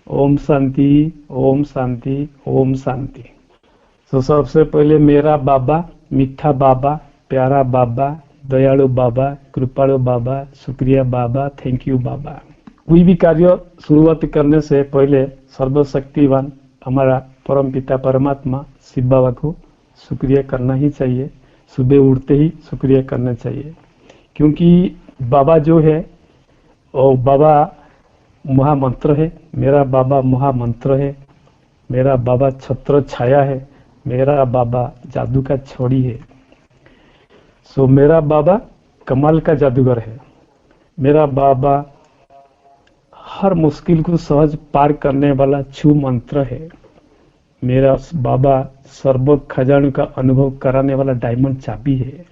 ओम शांति, ओम शांति, ओम शांति। तो सबसे पहले मेरा बाबा, मीठा बाबा, प्यारा बाबा, दयालु बाबा, कृपालु बाबा, शुक्रिया बाबा, थैंक यू बाबा। कोई भी कार्य शुरुआत करने से पहले सर्वशक्तिवान हमारा परम पिता परमात्मा शिव बाबा को शुक्रिया करना ही चाहिए। सुबह उठते ही शुक्रिया करना चाहिए, क्योंकि बाबा जो है और बाबा महामंत्र है। मेरा बाबा महामंत्र है। मेरा बाबा छत्र छाया है। मेरा बाबा जादू का छोड़ी है। सो मेरा बाबा कमाल का जादूगर है। मेरा बाबा हर मुश्किल को सहज पार करने वाला छू मंत्र है। मेरा बाबा सर्व खजानों का अनुभव कराने वाला डायमंड चाबी है।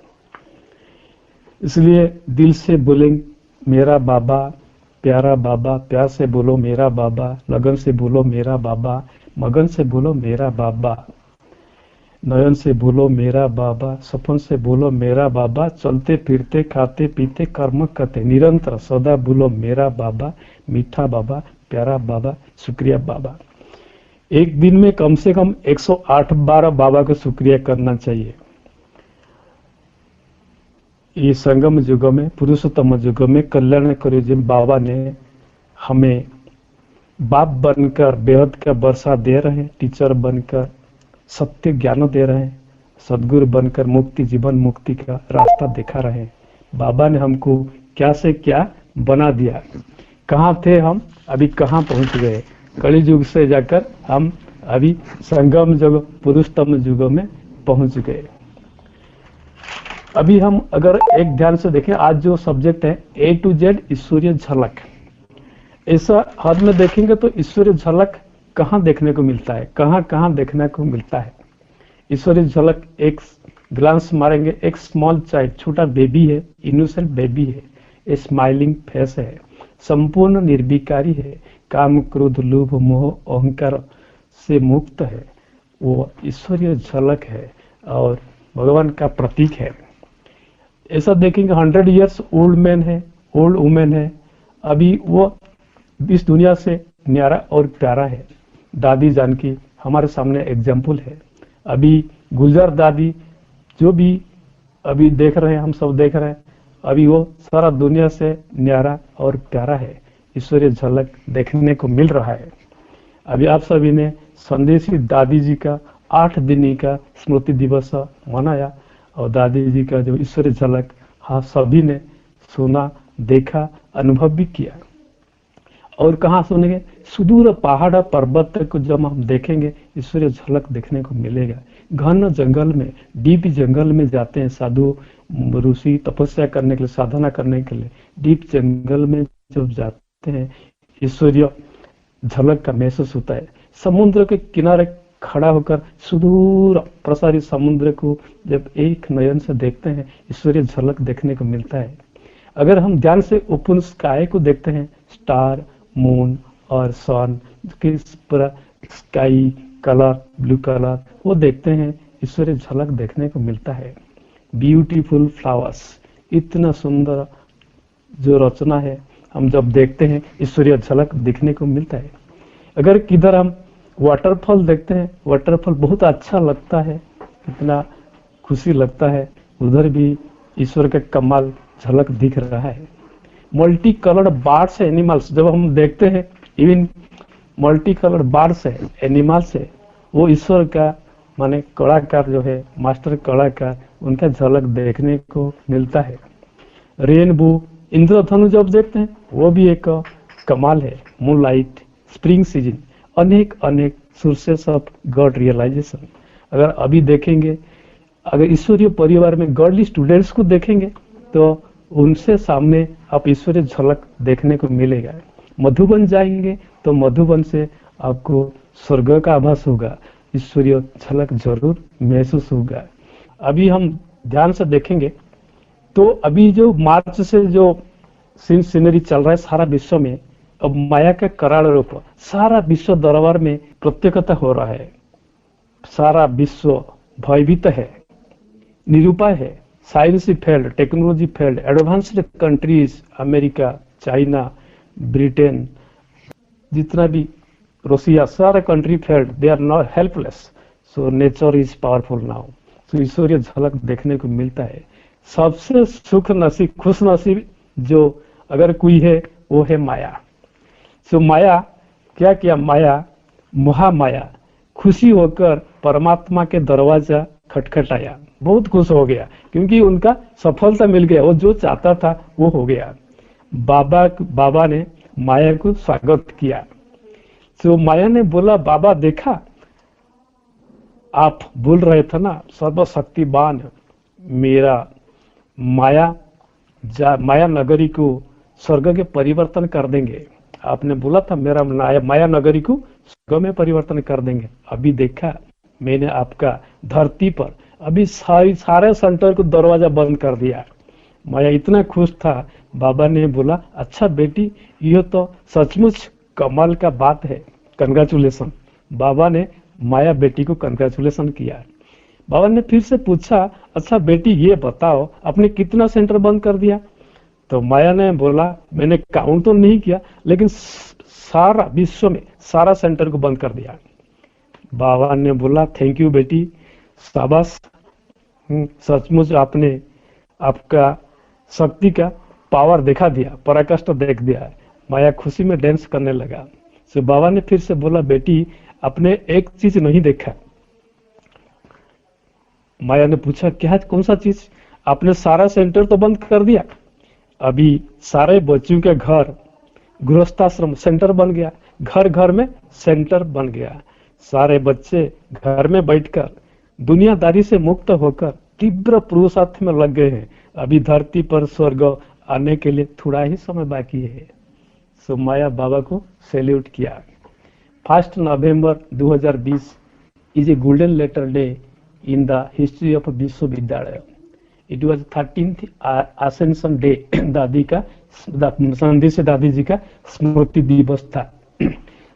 इसलिए दिल से बोलेंगे मेरा बाबा, प्यारा बाबा, प्यार से बोलो मेरा बाबा, लगन से बोलो मेरा बाबा, मगन से बोलो मेरा बाबा, नयन से बोलो मेरा बाबा, सपन से बोलो मेरा बाबा, चलते फिरते खाते पीते कर्म करते निरंतर सदा बोलो मेरा बाबा, मीठा बाबा, प्यारा बाबा, शुक्रिया बाबा। एक दिन में कम से कम 108 बार बाबा को शुक्रिया करना चाहिए। ये संगम युग में, पुरुषोत्तम युग में कल्याणकारी जी बाबा ने हमें बाप बनकर बेहद का वर्षा दे रहे हैं, टीचर बनकर सत्य ज्ञान दे रहे हैं, सदगुरु बनकर मुक्ति जीवन मुक्ति का रास्ता दिखा रहे हैं। बाबा ने हमको क्या से क्या बना दिया। कहाँ थे हम, अभी कहाँ पहुंच गए। कलि युग से जाकर हम अभी संगम युग पुरुषोत्तम युग में पहुंच गए। अभी हम अगर एक ध्यान से देखें, आज जो सब्जेक्ट है A to Z ईश्वरीय झलक, ऐसा हद में देखेंगे तो ईश्वरीय झलक कहाँ देखने को मिलता है, कहाँ कहाँ देखने को मिलता है। ईश्वरीय झलक एक ग्लांस मारेंगे, एक स्मॉल चाइल्ड, छोटा बेबी है, इनोसेंट बेबी है, ए स्माइलिंग फेस है, संपूर्ण निर्विकारी है, काम क्रोध लोभ मोह अहंकार से मुक्त है। वो ईश्वरीय झलक है और भगवान का प्रतीक है। ऐसा देखेंगे 100 इयर्स ओल्ड मैन है, ओल्ड वुमेन है, अभी वो इस दुनिया से न्यारा और प्यारा है। दादी जानकी हमारे सामने एग्जाम्पल है। अभी गुलजार दादी जो भी अभी देख रहे हैं, हम सब देख रहे हैं, अभी वो सारा दुनिया से न्यारा और प्यारा है। ईश्वरीय झलक देखने को मिल रहा है। अभी आप सभी ने संदेशी दादी जी का 8 दिन का स्मृति दिवस मनाया और दादी जी का जो ईश्वरीय झलक हाँ सभी ने सुना, देखा, अनुभव भी किया। और कहाँ सुनेंगे, सुदूर पहाड़ पर्वत को जब हम देखेंगे ईश्वरीय झलक देखने को मिलेगा। घन जंगल में, डीप जंगल में जाते हैं साधु ऋषि तपस्या करने के लिए, साधना करने के लिए डीप जंगल में जब जाते हैं ईश्वरीय झलक का महसूस होता है। समुद्र के किनारे खड़ा होकर सुदूर प्रसारित समुद्र को जब एक नयन से देखते हैं ईश्वरीय झलक देखने को मिलता है। अगर हम ध्यान से ओपन स्काई को देखते हैं, स्टार, मून और सन की पूरा स्काई कलर, ब्लू कलर, वो देखते हैं, ईश्वरीय झलक देखने को मिलता है। ब्यूटीफुल फ्लावर्स, इतना सुंदर जो रचना है, हम जब देखते हैं ईश्वरीय झलक दिखने को मिलता है। अगर किधर हम वाटरफॉल देखते हैं, वाटरफॉल बहुत अच्छा लगता है, इतना खुशी लगता है, उधर भी ईश्वर का कमाल झलक दिख रहा है। मल्टी कलर्ड बर्ड्स एनिमल्स जब हम देखते हैं, इवन मल्टी कलर्ड बर्ड्स है, एनिमल्स है, वो ईश्वर का माने कलाकार जो है, मास्टर कलाकार, उनका झलक देखने को मिलता है। रेनबो, इंद्रधनु जब देखते हैं वो भी एक कमाल है। मूनलाइट, स्प्रिंग सीजन, अनेक अनेक सोर्सेस ऑफ गॉड रियलाइजेशन। अगर अभी देखेंगे, अगर ईश्वरीय परिवार में गॉडली स्टूडेंट्स को देखेंगे तो उनसे सामने आप ईश्वरीय झलक देखने को मिलेगा। मधुबन जाएंगे तो मधुबन से आपको स्वर्ग का आभास होगा, ईश्वरीय झलक जरूर महसूस होगा। अभी हम ध्यान से देखेंगे तो अभी जो मार्च से जो सीनरी चल रहा है सारा विश्व में, अब माया का कराल रूप सारा विश्व दरबार में प्रत्यक्षता हो रहा है। सारा विश्व भयभीत है, निरुपाय है, science failed, technology failed, advanced countries, America, China, Britain, जितना भी Russia, सारे country failed they are not helpless, so nature is powerful now. तो ईश्वरीय झलक देखने को मिलता है। सबसे सुख नसीब, खुश नसीब जो अगर कोई है वो है माया। सो माया क्या किया, माया महामाया खुशी होकर परमात्मा के दरवाजा खटखटाया, बहुत खुश हो गया क्योंकि उनका सफलता मिल गया, वो जो चाहता था वो हो गया। बाबा ने माया को स्वागत किया। तो माया ने बोला, बाबा देखा आप बोल रहे थे ना सर्वशक्तिवान मेरा माया नगरी को स्वर्ग के परिवर्तन कर देंगे। आपने बोला था मेरा माया नगरी को स्वर्ग में परिवर्तन कर देंगे। अभी देखा मैंने आपका धरती पर अभी सारे सेंटर को दरवाजा बंद कर दिया। माया इतना खुश था। बाबा ने बोला, अच्छा बेटी यह तो सचमुच कमाल का बात है, कंग्रेचुलेशन। बाबा ने माया बेटी को कंग्रेचुलेशन किया। बाबा ने फिर से पूछा, अच्छा बेटी ये बताओ आपने कितना सेंटर बंद कर दिया? तो माया ने बोला, मैंने काउंट तो नहीं किया लेकिन सारा विश्व में सारा सेंटर को बंद कर दिया। बाबा ने बोला, थैंक यू बेटी, शाबाश, सचमुच आपने आपका शक्ति का पावर दिखा दिया, पराकाष्ठ देख दिया। माया खुशी में डांस करने लगा। तो बाबा ने फिर से बोला, बेटी आपने एक चीज नहीं देखा। माया ने पूछा, क्या कौन सा चीज? आपने सारा सेंटर तो बंद कर दिया, अभी सारे बच्चों के घर गृहस्थाश्रम सेंटर बन गया, घर घर में सेंटर बन गया। सारे बच्चे घर में बैठकर दुनियादारी से मुक्त होकर तीव्र पुरुषार्थ में लग गए हैं। अभी धरती पर स्वर्ग आने के लिए थोड़ा ही समय बाकी है। सो माया बाबा को सैल्यूट किया। 1 नवंबर 2020 is a golden letter day in the history of विश्वविद्यालय। It was 13th Ascension Day, दादी का संधि से दादी जी का स्मृति दिवस था।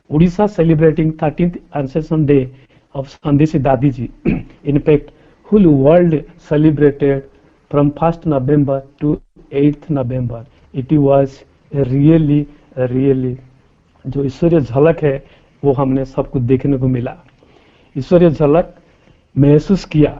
Orissa celebrating 13th Ascension Day of संधि से दादी जी। In fact, whole world celebrated from 1st November to 8th November. It was really जो ईश्वरीय झलक है वो हमने सबको देखने को मिला। ईश्वरीय झलक महसूस किया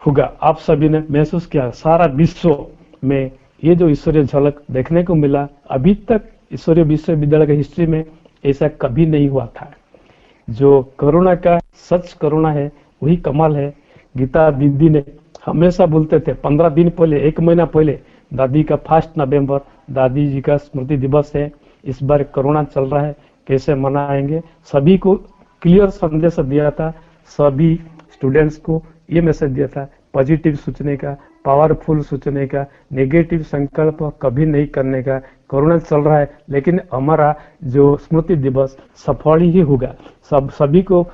होगा, आप सभी ने महसूस किया। सारा विश्व में ये जो ईश्वरीय झलक देखने को मिला, अभी तक ईश्वरीय विश्वविद्यालय की हिस्ट्री में ऐसा कभी नहीं हुआ था। जो कोरोना का सच कोरोना है वही कमाल है। गीता दीदी ने हमेशा बोलते थे 15 दिन पहले, 1 महीना पहले, दादी का 1 नवंबर दादी जी का स्मृति दिवस है। इस बार कोरोना चल रहा है, कैसे मनाएंगे? सभी को क्लियर संदेश दिया था, सभी स्टूडेंट्स को ये मैसेज दिया था, पॉजिटिव सोचने का, पावरफुल सोचने का, नेगेटिव संकल्प कभी नहीं करने का। कोरोना चल रहा है लेकिन हमारा जो स्मृति दिवस सफल ही होगा। सभी को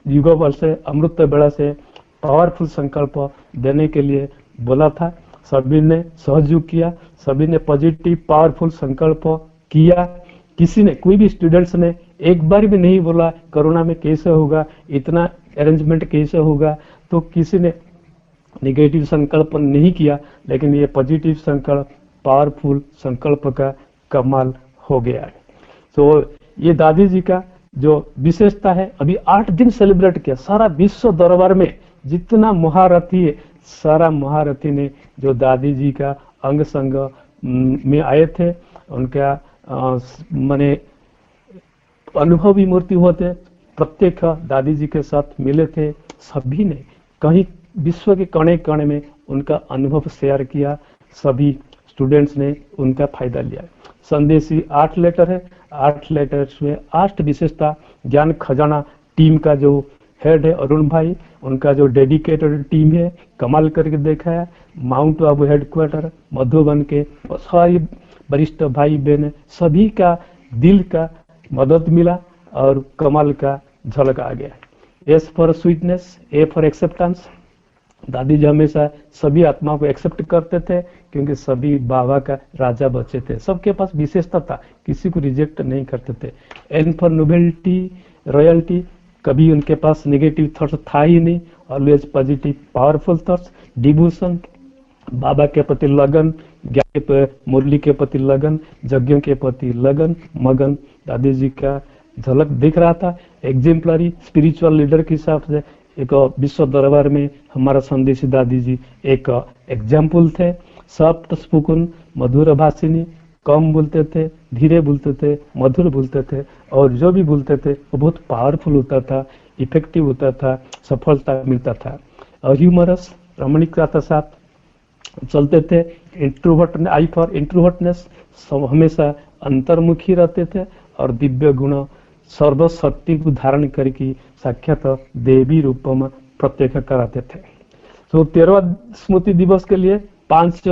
युगो बल से, अमृत बेड़ा से पावरफुल संकल्प देने के लिए बोला था। सभी ने सहयोग किया, सभी ने पॉजिटिव पावरफुल संकल्प किया। किसी ने, कोई भी स्टूडेंट्स ने एक बार भी नहीं बोला कोरोना में कैसे होगा, इतना अरेंजमेंट कैसे होगा। तो किसी ने नेगेटिव संकल्प नहीं किया, लेकिन ये पॉजिटिव संकल्प, पावरफुल संकल्प का कमाल हो गया। तो ये दादी जी का जो विशेषता है, अभी 8 दिन सेलिब्रेट किया। सारा विश्व दरबार में जितना महारथी है, सारा महारथी ने जो दादी जी का अंग संग में आए थे, उनका माने अनुभवी मूर्ति होते, प्रत्येक दादी जी के साथ मिले थे। सभी ने कहीं विश्व के कोने कोने में उनका अनुभव शेयर किया। सभी स्टूडेंट्स ने उनका फायदा लिया। संदेशी 8 लेटर है, 8 लेटर्स में 8 विशेषता। ज्ञान खजाना टीम का जो हेड है अरुण भाई, उनका जो डेडिकेटेड टीम है, कमाल करके देखा है। माउंट आबू हेडक्वार्टर मधुबन के सारी वरिष्ठ भाई बहन, सभी का दिल का मदद मिला और कमाल का झलक आ गया। S for sweetness, A for acceptance. दादी जी हमेशा सभी आत्मा को एक्सेप्ट करते थे क्योंकि सभी बाबा का राजा बच्चे थे। सबके पास विशेषता था, किसी को रिजेक्ट नहीं करते थे। N for nobility, royalty. कभी उनके पास नेगेटिव थॉट्स था ही नहीं, always positive powerful thoughts. Devotion, बाबा के प्रति लगन, ज्ञान मुरली के प्रति लगन, यज्ञों के प्रति लगन, मगन। दादी जी का झलक दिख रहा था। एग्जेम्पलरी स्पिरिचुअल लीडर के हिसाब से एक विश्व दरबार में हमारा संदेशी दादी जी एक एग्जाम्पल थे। सॉफ्ट स्पोकन, मधुर भाषिनी, कम बोलते थे, धीरे बोलते थे, मधुर बोलते थे, और जो भी बोलते थे वो बहुत पावरफुल होता था, इफेक्टिव होता था, सफलता मिलता था। और ह्यूमरस, रमणीकता के साथ चलते थे। इंट्रोवर्ट, आई फॉर इंट्रोवर्टनेस, सब हमेशा अंतर्मुखी रहते थे, और दिव्य गुण सर्वशक्ति को धारण करके साक्षात देवी रूप में प्रत्यक्ष कराते थे। तो 13वां स्मृति दिवस के लिए 5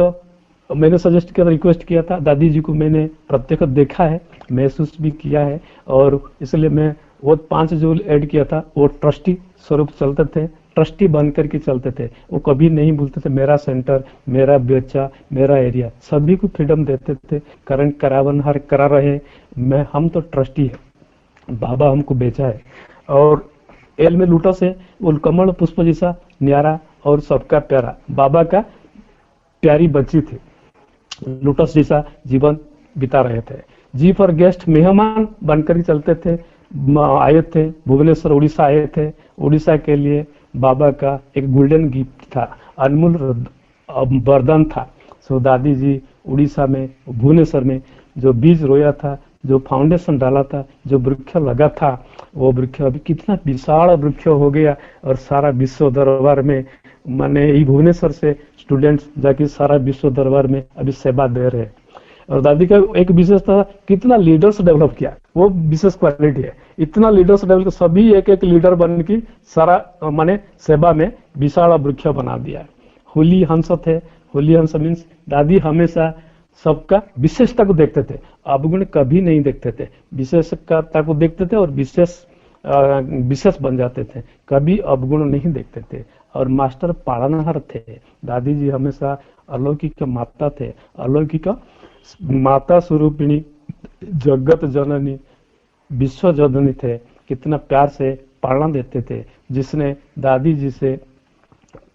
मैंने सजेस्ट किया, रिक्वेस्ट किया था दादी जी को। मैंने प्रत्यक्ष देखा है, महसूस भी किया है, और इसलिए मैं वो 5 जो ऐड किया था वो ट्रस्टी स्वरूप चलते थे, ट्रस्टी बन करके चलते थे। वो कभी नहीं बोलते थे मेरा सेंटर, मेरा बच्चा, मेरा एरिया, सभी को फ्रीडम देते थे। करंट करावन हर करा रहे, मैं हम तो ट्रस्टी है, बाबा हमको बेचा है। और एल में लोटस है, वो कमल पुष्प जैसा न्यारा और सबका प्यारा, बाबा का प्यारी बच्ची थी, लोटस जैसा जीवन बिता रहे थे। जी फॉर गेस्ट, मेहमान बनकर ही चलते थे। आए थे भुवनेश्वर, उड़ीसा आए थे। उड़ीसा के लिए बाबा का एक गोल्डन गिफ्ट था, अनमोल वरदान था। सो दादी जी उड़ीसा में, भुवनेश्वर में जो बीज रोया था, जो फाउंडेशन डाला था, जो वृक्ष लगा था, वो वृक्ष अभी कितना विशाल वृक्ष हो गया, और सारा विश्व दरबार में, माने ये भुवनेश्वर से स्टूडेंट्स जाके सारा विश्व दरबार में अभी सेवा दे रहे हैं। और दादी का एक विशेषता, कितना लीडर्स डेवलप किया, वो विशेष क्वालिटी है। इतना लीडर्स डेवलप, सभी एक एक लीडर बन की सारा माने सेवा में विशाल वृक्ष बना दिया। होली हंस थे, होली हंस मीन्स दादी हमेशा सबका विशेषता को देखते थे, अवगुण कभी नहीं देखते थे, विशेषता को देखते थे और विशेष बन जाते थे, कभी अवगुण नहीं देखते थे। और मास्टर पालनहार थे, दादी जी हमेशा अलौकिक माता थे, अलौकिक माता स्वरूपिणी, जगत जननी, विश्व जननी थे। कितना प्यार से पालना देते थे, जिसने दादी जी से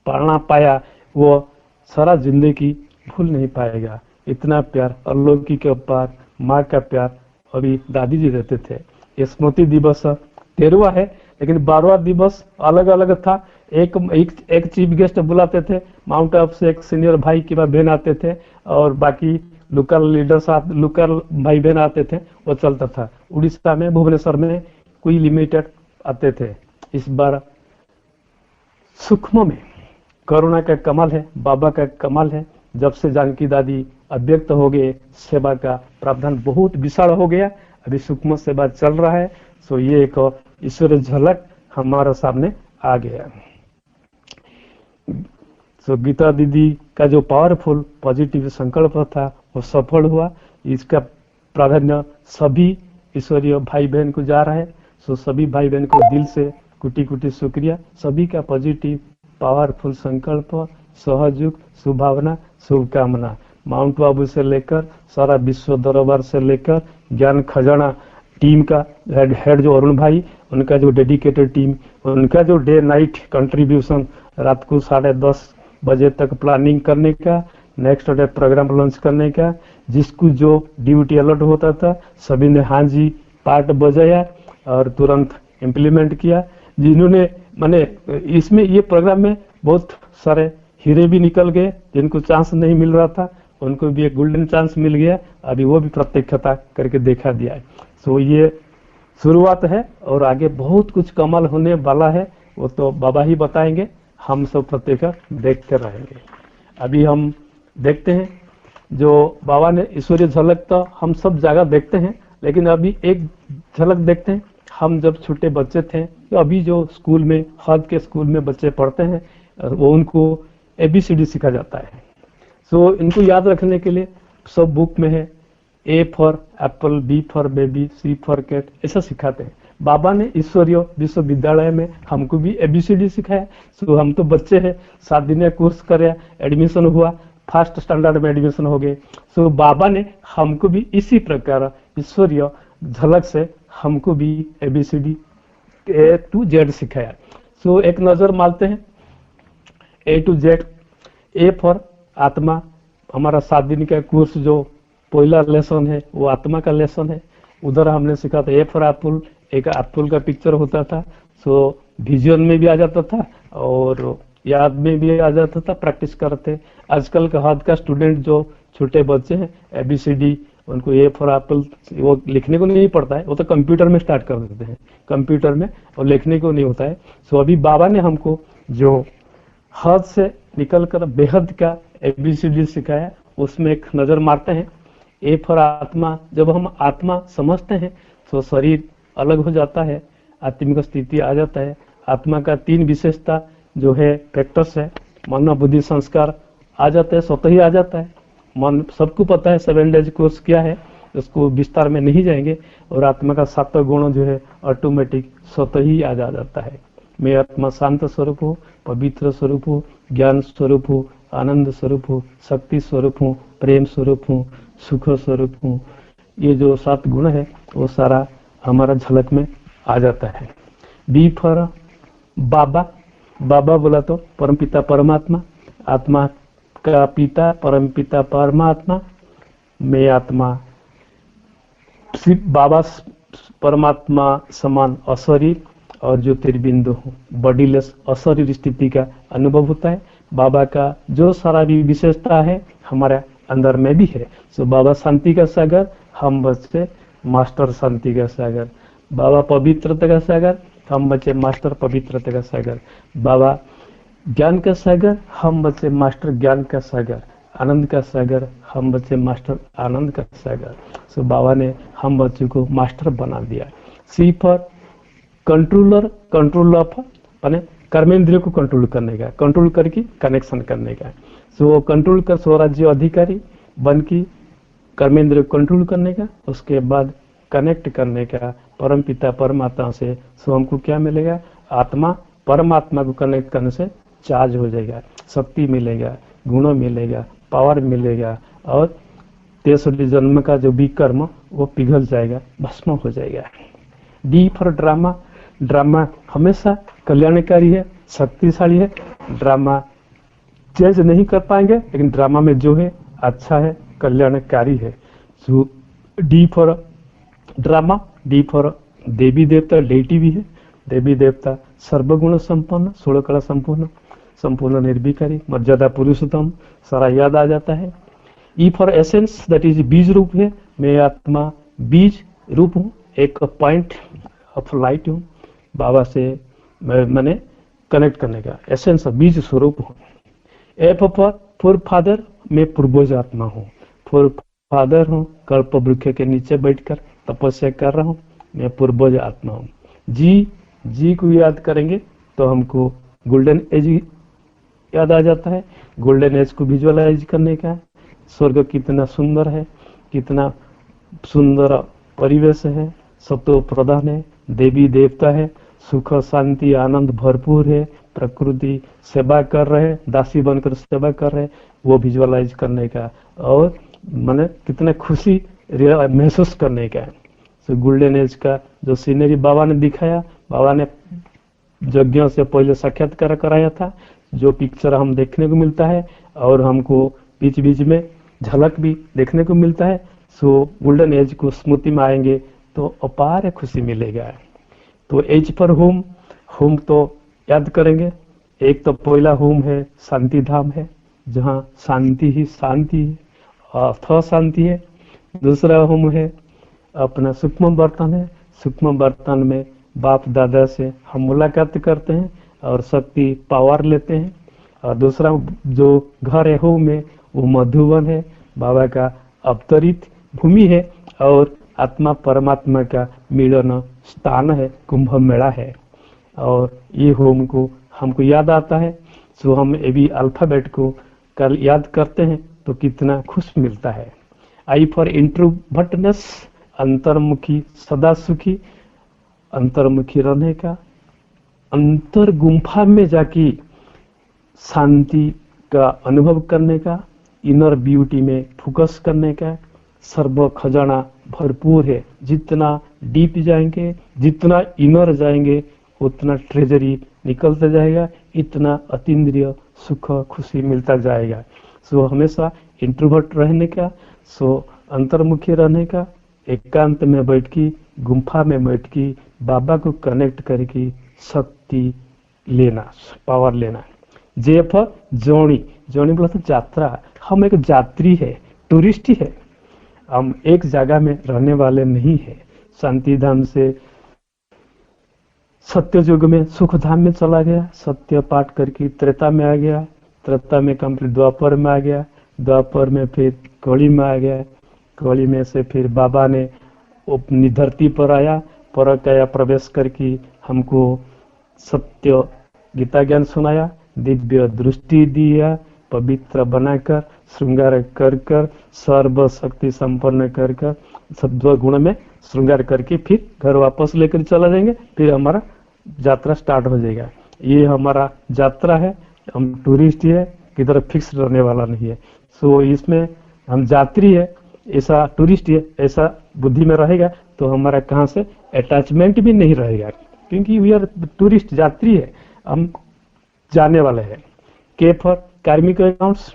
पालना पाया वो सारा जिंदगी भूल नहीं पाएगा। इतना प्यार, अलौकिक प्यार, माँ का प्यार अभी दादी जी देते थे। ये स्मृति दिवस 13वां है, लेकिन 12वां दिवस अलग अलग था। एक चीफ गेस्ट बुलाते थे, माउंट आबू से एक सीनियर भाई की बहन आते थे, और बाकी लोकल लीडर साथ, लोकल भाई बहन आते थे, वो चलता था। उड़ीसा में, भुवनेश्वर में कोई लिमिटेड आते थे। इस बार सूक्ष्म में करुणा का कमाल है, बाबा का कमाल है। जब से जानकी दादी अव्यक्त हो गए, सेवा का प्रावधान बहुत विशाल हो गया, अभी सूक्ष्म सेवा चल रहा है। सो ये एक ईश्वरीय झलक हमारे सामने आ गया। सो गीता दीदी का जो पावरफुल पॉजिटिव संकल्प था वो सफल हुआ। इसका प्राधान्य सभी ईश्वरीय भाई बहन को जा रहा है। सो सभी भाई बहन को दिल से कोटि कोटि शुक्रिया। सभी का पॉजिटिव पावरफुल संकल्प, सहयोग, शुभभावना, शुभकामना, माउंट आबू से लेकर सारा विश्व दरबार से लेकर ज्ञान खजाना टीम का हेड जो अरुण भाई, उनका जो डेडिकेटेड टीम, उनका जो डे नाइट कंट्रीब्यूशन, रात को 10:30 बजे तक प्लानिंग करने का, नेक्स्ट डे प्रोग्राम लॉन्च करने का, जिसको जो ड्यूटी अलर्ट होता था सभी ने हाँ जी पार्ट बजाया और तुरंत इम्प्लीमेंट किया। जिन्होंने माने इसमें ये प्रोग्राम में बहुत सारे हीरे भी निकल गए, जिनको चांस नहीं मिल रहा था उनको भी एक गोल्डन चांस मिल गया, अभी वो भी प्रत्यक्षता करके देखा दिया है। सो ये शुरुआत है और आगे बहुत कुछ कमाल होने वाला है, वो तो बाबा ही बताएंगे, हम सब प्रत्यक्ष देखते रहेंगे। अभी हम देखते हैं जो बाबा ने ईश्वरीय झलक तो हम सब जगह देखते हैं, लेकिन अभी एक झलक देखते हैं। हम जब छोटे बच्चे थे तो अभी जो स्कूल में, हद के स्कूल में बच्चे पढ़ते हैं, वो उनको ABCD सिखा जाता है। सो इनको याद रखने के लिए सब बुक में है, A for apple, B for baby, C for cat, ऐसा सिखाते हैं। बाबा ने ईश्वरीय विश्वविद्यालय में हमको भी ABCD सिखाया। सो हम तो बच्चे हैं, 7 दिन का कोर्स करे, एडमिशन हुआ, फर्स्ट स्टैंडर्ड में एडमिशन हो गए। सो बाबा ने हमको भी इसी प्रकार ईश्वरीय झलक से हमको भी ABCD A to Z सिखाया। सो एक नजर मारते हैं A to Z। A for आत्मा, हमारा 7 दिन का कोर्स जो पहला लेसन है वो आत्मा का लेसन है। उधर हमने सीखा था ए फॉर एप्पल, एक एप्पल का पिक्चर होता था, सो विजुअल में भी आ जाता था और याद में भी आ जाता था, प्रैक्टिस करते। आजकल का हाथ का स्टूडेंट जो छोटे बच्चे हैं, ABCD, उनको ए फॉर एप्पल वो लिखने को नहीं पड़ता है, वो तो कंप्यूटर में स्टार्ट कर देते हैं, कंप्यूटर में, और लिखने को नहीं होता है। सो अभी बाबा ने हमको जो हाथ से निकल कर बेहद का ABCD सिखाया, उसमें एक नजर मारते हैं। ए फॉर आत्मा, जब हम आत्मा समझते हैं तो शरीर अलग हो जाता है, आत्मिक स्थिति आ जाता है। आत्मा का 3 विशेषता जो है, फैक्टर्स है, मन बुद्धि संस्कार आ जाता है, स्वतः ही आ जाता है। मन सबको पता है 7 डेज कोर्स क्या है, उसको विस्तार में नहीं जाएंगे। और आत्मा का 7 गुण जो है ऑटोमेटिक स्वतः ही आ जाता है। मैं आत्मा शांत स्वरूप हूँ, पवित्र स्वरूप हूँ, ज्ञान स्वरूप हूँ, आनंद स्वरूप हूँ, शक्ति स्वरूप हूँ, प्रेम स्वरूप हूँ, सुख स्वरूप हूँ। ये जो 7 गुण है वो सारा हमारा झलक में आ जाता है। बी फॉर बाबा, बाबा बोला तो परमपिता परमात्मा, आत्मा का पिता परमपिता परमात्मा। मैं आत्मा सिर्फ बाबा परमात्मा समान अशरीर और ज्योतिर्बिंदु हूँ, बॉडीलेस अशरीर स्थिति का अनुभव होता है। बाबा का जो सारा भी विशेषता है हमारे अंदर में भी है। सो बाबा शांति का सागर, हम बच्चे मास्टर शांति का सागर। बाबा पवित्रता का सागर, हम बच्चे मास्टर पवित्रता का सागर। बाबा ज्ञान का सागर, हम बच्चे मास्टर ज्ञान का सागर। आनंद का सागर, हम बच्चे मास्टर आनंद का सागर। सो बाबा ने हम बच्चों को मास्टर बना दिया। सी फॉर कंट्रोलर, कंट्रोल ऑफ माने कर्मेंद्रियों को कंट्रोल करने का, कंट्रोल करके कनेक्शन करने का। सो कंट्रोल कर स्वराज्य अधिकारी बन की कर्मेंद्रियों को कंट्रोल करने का, उसके बाद कनेक्ट करने का परम पिता परमात्मा से। सो हमको क्या मिलेगा? आत्मा परमात्मा को कनेक्ट करने से चार्ज हो जाएगा, शक्ति मिलेगा, गुण मिलेगा, पावर मिलेगा, और 63 जन्म का जो भी कर्म वो पिघल जाएगा, भस्म हो जाएगा। डी फॉर ड्रामा, ड्रामा हमेशा कल्याणकारी है, शक्तिशाली है। ड्रामा चेंज नहीं कर पाएंगे, लेकिन ड्रामा में जो है अच्छा है, कल्याणकारी है। So D for drama, D for देवी देवता, डेटी भी है। देवी देवता सर्वगुण संपन्न, 16 कला संपूर्ण, संपूर्ण निर्विकारी, मर्यादा पुरुषोत्तम, सारा याद आ जाता है। E for essence, that is बीज रूप है। मैं आत्मा बीज रूप हूँ, एक पॉइंट ऑफ लाइट हूँ, बाबा से मैंने कनेक्ट करने का एसेंस, बीज स्वरूप हूँ। एफ फॉर फादर, मैं पूर्वज आत्मा हूँ, फॉर फादर हूँ, कल्प वृक्ष के नीचे बैठकर तपस्या कर रहा हूँ, मैं पूर्वज आत्मा हूँ। जी, जी को याद करेंगे तो हमको गोल्डन एज याद आ जाता है। गोल्डन एज को विजुअलाइज करने का, स्वर्ग कितना सुंदर है, कितना सुंदर परिवेश है, सत्व प्रधान है, देवी देवता है, सुख शांति आनंद भरपूर है, प्रकृति सेवा कर रहे, दासी बनकर सेवा कर रहे, वो विजुअलाइज करने का, और मैंने कितने खुशी महसूस करने का। तो गोल्डन एज का जो सीनरी बाबा ने दिखाया, बाबा ने यज्ञों से पहले साक्षात्कार कराया था, जो पिक्चर हम देखने को मिलता है, और हमको बीच बीच में झलक भी देखने को मिलता है। सो गोल्डन एज को स्मृति में आएंगे तो अपार खुशी मिलेगा। तो एज पर होम, होम तो याद करेंगे। एक तो पहला होम है शांति धाम है, जहाँ शांति ही शांति है, अथवा शांति है। दूसरा होम है अपना सूक्ष्म बर्तन है, सूक्ष्म बर्तन में बाप दादा से हम मुलाकात करते हैं और शक्ति पावर लेते हैं। और दूसरा जो घर है होम में, वो मधुवन है, बाबा का अवतरित भूमि है, और आत्मा परमात्मा का मिलन स्थान है, कुंभ मेला है। और ये होम को हमको याद आता है, सो हम एबी अल्फाबेट को कल याद करते हैं तो कितना खुश मिलता है। आई फॉर इंट्रोवर्टनेस, अंतर्मुखी सदा सुखी, अंतर्मुखी रहने का, अंतर गुंफा में जाके शांति का अनुभव करने का, इनर ब्यूटी में फोकस करने का। सर्व खजाना भरपूर है, जितना डीप जाएंगे, जितना इनर जाएंगे, उतना ट्रेजरी निकलता जाएगा, इतना अतीन्द्रिय सुख खुशी मिलता जाएगा। सो हमेशा इंट्रोवर्ट रहने का, सो अंतर्मुखी रहने का, एकांत में बैठ की, गुम्फा में बैठ की बाबा को कनेक्ट करके शक्ति लेना, पावर लेना। जे फॉर जोनी, जोनी बोला तो यात्रा, हम एक यात्री है, टूरिस्ट ही है, हम एक जगह में रहने वाले नहीं है। शांति धाम से सत्य युग में सुख धाम में चला गया, सत्य पाठ करके त्रेता में आ गया, त्रेता में कंप्लीट द्वापर में आ गया, द्वापर में फिर कड़ी में आ गया, कड़ी में से फिर बाबा ने अपनी धरती पर आया, पर गया प्रवेश करके हमको सत्य गीता ज्ञान सुनाया, दिव्य दृष्टि दिया, पवित्र बनाकर श्रृंगार कर कर सर्व शक्ति संपन्न कर कर सद्व गुण में श्रृंगार करके फिर घर वापस लेकर चला जाएंगे, फिर हमारा यात्रा स्टार्ट हो जाएगा। ये हमारा यात्रा है, हम टूरिस्ट ही है, किधर फिक्स रहने वाला नहीं है। सो इसमें हम यात्री है, ऐसा टूरिस्ट है, ऐसा बुद्धि में रहेगा तो हमारा कहाँ से अटैचमेंट भी नहीं रहेगा, क्योंकि वी आर टूरिस्ट, यात्री है, हम जाने वाले हैं। के फॉर कार्मिक अकाउंट्स,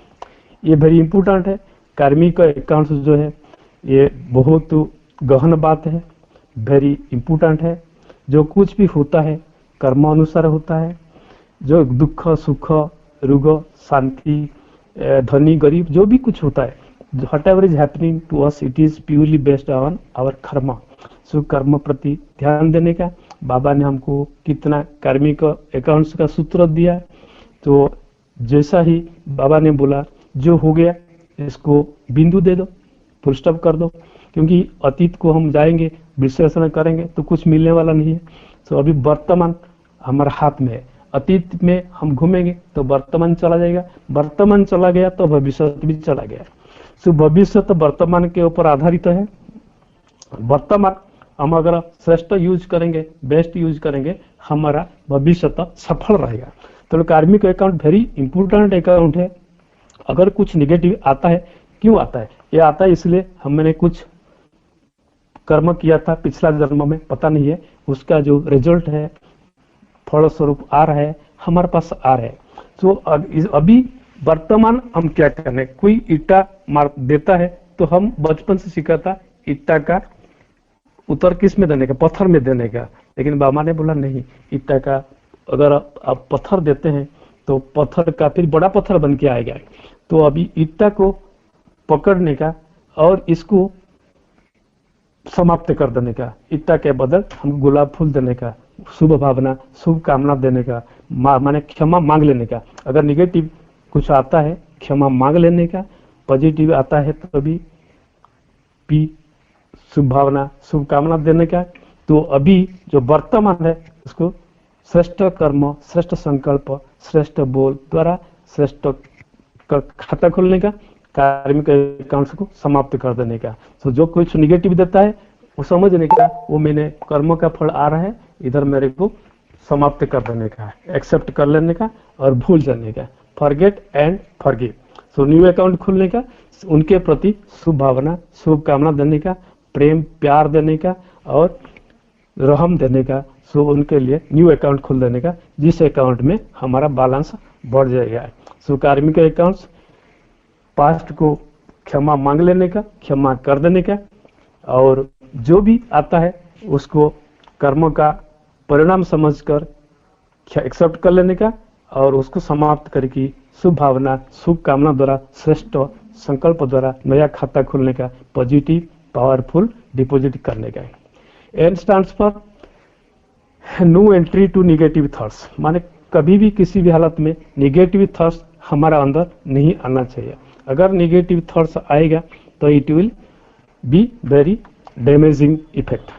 ये वेरी इंपॉर्टेंट है। कार्मिक अकाउंट्स जो है ये बहुत गहन बात है, वेरी इंपॉर्टेंट है। जो कुछ भी होता है कर्मानुसार होता है, जो दुख सुख रोग शांति धनी गरीब जो भी कुछ होता है, whatever is happening to us, it is purely based on our कर्म। सो कर्म प्रति ध्यान देने का, बाबा ने हमको कितना कार्मिक अकाउंट्स का सूत्र दिया, तो जैसा ही बाबा ने बोला जो हो गया इसको बिंदु दे दो, फुल स्टॉप कर दो, क्योंकि अतीत को हम जाएंगे विश्लेषण करेंगे तो कुछ मिलने वाला नहीं है। तो अभी वर्तमान हमारे हाथ में है, अतीत में हम घूमेंगे तो वर्तमान चला जाएगा, वर्तमान चला गया तो भविष्य भी चला गया। सो भविष्य तो वर्तमान के ऊपर आधारित है। वर्तमान हम अगर श्रेष्ठ यूज करेंगे, बेस्ट यूज करेंगे, हमारा भविष्य तो सफल रहेगा। तो कार्मिक अकाउंट वेरी इंपॉर्टेंट अकाउंट है। अगर कुछ निगेटिव आता है, क्यों आता है? ये आता है इसलिए हमने कुछ कर्म किया था पिछला जन्म में, पता नहीं है, उसका जो रिजल्ट है फल स्वरूप आ रहा है, हमारे पास आ रहा है। तो अभी वर्तमान हम क्या करने, कोई ईटा मार देता है तो हम बचपन से सीखा था ईटा का उत्तर किस में देने का, पत्थर में देने का। लेकिन बाबा ने बोला नहीं, ईटा का अगर आप पत्थर देते हैं तो पत्थर का फिर बड़ा पत्थर बन के आएगा। तो अभी ईटा को पकड़ने का और इसको समाप्त कर देने का, ईटा के बदल हम गुलाब फूल देने का, शुभ भावना शुभ कामना देने का, माने क्षमा मांग लेने का। अगर निगेटिव कुछ आता है क्षमा मांग लेने का, पॉजिटिव आता है तो भी पी शुभ भावना शुभ कामना देने का। तो अभी जो वर्तमान है उसको श्रेष्ठ कर्म श्रेष्ठ संकल्प श्रेष्ठ बोल द्वारा श्रेष्ठ खाता खोलने का, कार्मिक अकाउंट्स को समाप्त कर देने का। तो जो कुछ निगेटिव देता है वो समझने का, वो मैंने कर्म का फल आ रहा है, इधर मेरे को समाप्त कर देने का, एक्सेप्ट कर लेने का और भूल जाने का, forget and forgive. So new account खोलने का, उनके प्रति शुभ भावना शुभ कामना देने का, प्रेम प्यार देने का और रहम देने का। सो उनके लिए न्यू अकाउंट खोल देने का, जिस अकाउंट में हमारा बैलेंस बढ़ जाएगा। सो कार्मिक अकाउंट्स, पास्ट को क्षमा मांग लेने का, क्षमा कर देने का, और जो भी आता है उसको कर्म का परिणाम समझकर एक्सेप्ट कर लेने का और उसको समाप्त करके शुभ भावना शुभ कामना द्वारा श्रेष्ठ संकल्प द्वारा नया खाता खोलने का, पॉजिटिव पावरफुल डिपॉजिट करने का। N stands for no entry to negative thoughts, माने कभी भी किसी भी हालत में निगेटिव थॉट्स हमारा अंदर नहीं आना चाहिए। अगर निगेटिव थॉट्स आएगा तो it will be very damaging effect.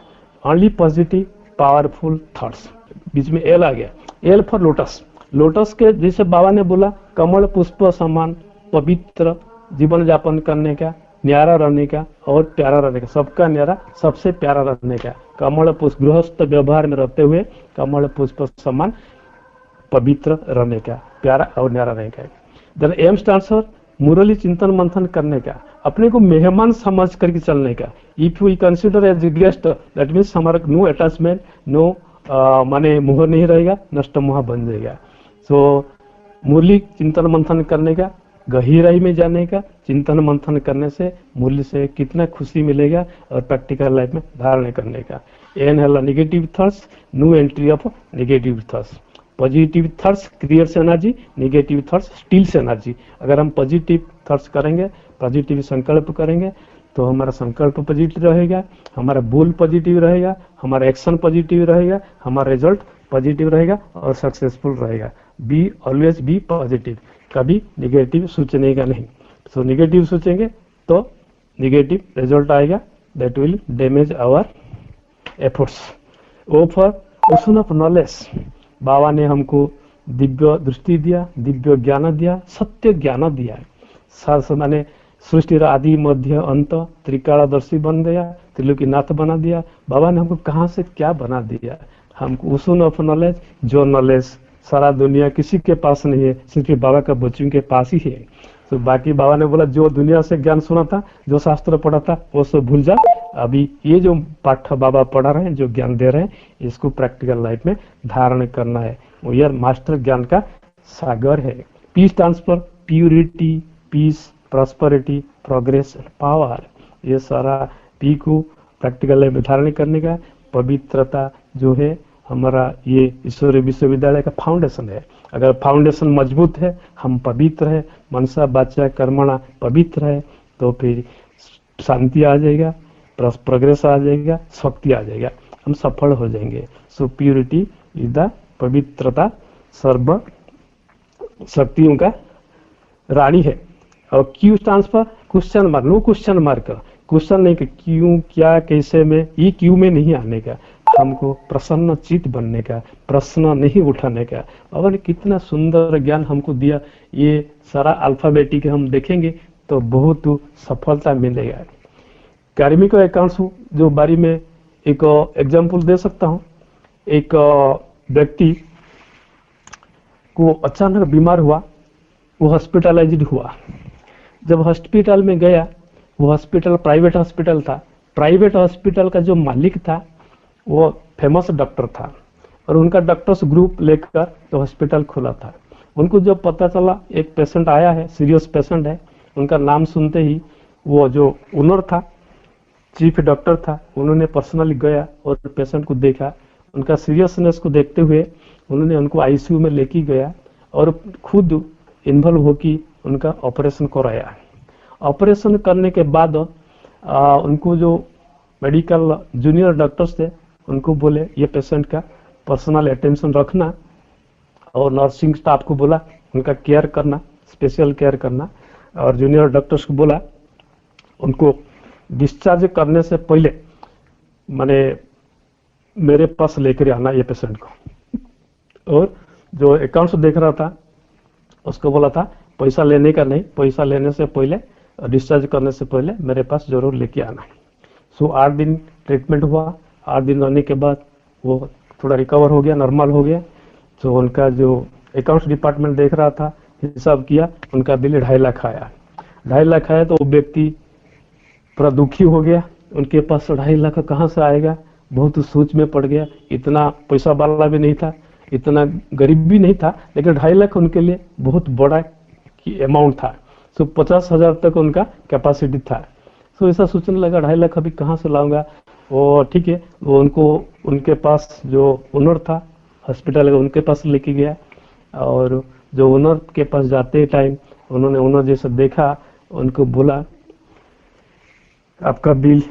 Only positive powerful thoughts. बीच में एल आ गया, एल फॉर लोटस। लोटस के जैसे बाबा ने बोला कमल पुष्प समान पवित्र जीवन यापन करने का, न्यारा रहने का और प्यारा रहने का, सबका न्यारा सबसे प्यारा रहने का, कमल पुष्प गृहस्थ व्यवहार में रहते हुए कमल पुष्प समान पवित्र रहने का, प्यारा और न्यारा रहने का। देन एम स्टैंड्स फॉर मुरली चिंतन मंथन करने का, अपने को मेहमान समझ करके चलने का। If we consider as guest that means हमारा नो अटैचमेंट, नो माने मोह नहीं रहेगा, नष्ट मोह बन जाएगा। सो मुरली चिंतन मंथन करने का, गहराई में जाने का, चिंतन मंथन करने से मूल्य से कितना खुशी मिलेगा और प्रैक्टिकल लाइफ में धारण करने का। एन है negative thoughts, no entry of negative thoughts. Positive thoughts creates energy, negative thoughts steals energy. अगर हम पॉजिटिव थॉट्स करेंगे, पॉजिटिव संकल्प करेंगे, तो हमारा संकल्प पॉजिटिव रहेगा, हमारा बोल पॉजिटिव रहेगा, हमारा एक्शन पॉजिटिव रहेगा, हमारा रिजल्ट पॉजिटिव रहेगा और सक्सेसफुल रहेगा। बी ऑलवेज बी पॉजिटिव, कभी निगेटिव सोचने का नहीं। सो निगेटिव सोचेंगे तो निगेटिव रिजल्ट आएगा, that will damage our efforts. O for ocean of knowledge, बाबा ने हमको दिव्य दृष्टि दिया, दिव्य ज्ञान दिया, सत्य ज्ञान दिया। माने सृष्टि आदि मध्य अंत त्रिकालदर्शी बन गया, त्रिलोकीनाथ बना दिया। बाबा ने हमको कहाँ से क्या बना दिया, हमको ओशन ऑफ नॉलेज, जो नॉलेज सारा दुनिया किसी के पास नहीं है, सिर्फ बाबा का बच्चों के पास ही है। तो बाकी बाबा ने बोला जो दुनिया से ज्ञान सुना था, जो शास्त्र पढ़ा था, वो सब भूल जा। अभी ये जो पाठ बाबा पढ़ा रहे हैं, जो ज्ञान दे रहे हैं, इसको प्रैक्टिकल लाइफ में धारण करना है। वो यार मास्टर ज्ञान का सागर है। Peace stands for purity, peace, prosperity, progress and power. ये सारा पी को प्रैक्टिकल लाइफ में धारण करने का। पवित्रता जो है हमारा, ये ईश्वरीय विश्वविद्यालय का फाउंडेशन है। अगर फाउंडेशन मजबूत है, हम पवित्र है, मनसा वाचा कर्मणा पवित्र है, तो फिर शांति आ जाएगा, प्रोग्रेस आ जाएगा, शक्ति आ जाएगा, हम सफल हो जाएंगे। सो प्यूरिटी इज द, पवित्रता सर्व शक्तियों का रानी है। और Q stands for question mark, no question mark, question नहीं कि क्यों, क्या, कैसे में, ये क्यों में नहीं आने का, हमको प्रसन्न चित्त बनने का, प्रश्न नहीं उठाने का। बाबा ने कितना सुंदर ज्ञान हमको दिया। ये सारा अल्फाबेटिक हम देखेंगे तो बहुत सफलता मिलेगा। कार्मिक अकाउंट्स जो बारे में एक एग्जाम्पल दे सकता हूँ। एक व्यक्ति को अचानक बीमार हुआ, वो हॉस्पिटलाइज्ड हुआ। जब हॉस्पिटल में गया, वो हॉस्पिटल प्राइवेट हॉस्पिटल था। प्राइवेट हॉस्पिटल का जो मालिक था वो फेमस डॉक्टर था, और उनका डॉक्टर्स ग्रुप लेकर तो हॉस्पिटल खुला था। उनको जब पता चला एक पेशेंट आया है, सीरियस पेशेंट है, उनका नाम सुनते ही वो जो ओनर था, चीफ डॉक्टर था, उन्होंने पर्सनली गया और पेशेंट को देखा। उनका सीरियसनेस को देखते हुए उन्होंने उनको आईसीयू में लेके गया और खुद इन्वॉल्व होकर उनका ऑपरेशन कराया। ऑपरेशन करने के बाद उनको जो मेडिकल जूनियर डॉक्टर्स थे, उनको बोले ये पेशेंट का पर्सनल अटेंशन रखना, और नर्सिंग स्टाफ को बोला उनका केयर करना, स्पेशल केयर करना। और जूनियर डॉक्टर्स को बोला उनको डिस्चार्ज करने से पहले माने मेरे पास लेकर आना ये पेशेंट को। और जो अकाउंट्स देख रहा था उसको बोला था पैसा लेने का नहीं, पैसा लेने से पहले, डिस्चार्ज करने से पहले मेरे पास जरूर लेके आना। सो 8 दिन ट्रीटमेंट हुआ। 8 दिन रहने के बाद वो थोड़ा रिकवर हो गया, नॉर्मल हो गया। तो उनका जो अकाउंट्स डिपार्टमेंट देख रहा था, हिसाब किया, उनका बिल 2.5 लाख आया। 2.5 लाख आया तो वो व्यक्ति पूरा दुखी हो गया। उनके पास 2.5 लाख कहाँ से आएगा, बहुत सोच में पड़ गया। इतना पैसा वाला भी नहीं था, इतना गरीब भी नहीं था, लेकिन 2.5 लाख उनके लिए बहुत बड़ा अमाउंट था। सो 50,000 तक उनका कैपेसिटी था। सो ऐसा सोचने लगा 2.5 लाख अभी कहाँ से लाऊंगा। वो ठीक है, वो उनको उनके पास जो ओनर था हॉस्पिटल का, उनके पास लेके गया। और जो ओनर के पास जाते टाइम उन्होंने ओनर जैसे देखा, उनको बोला आपका बिल,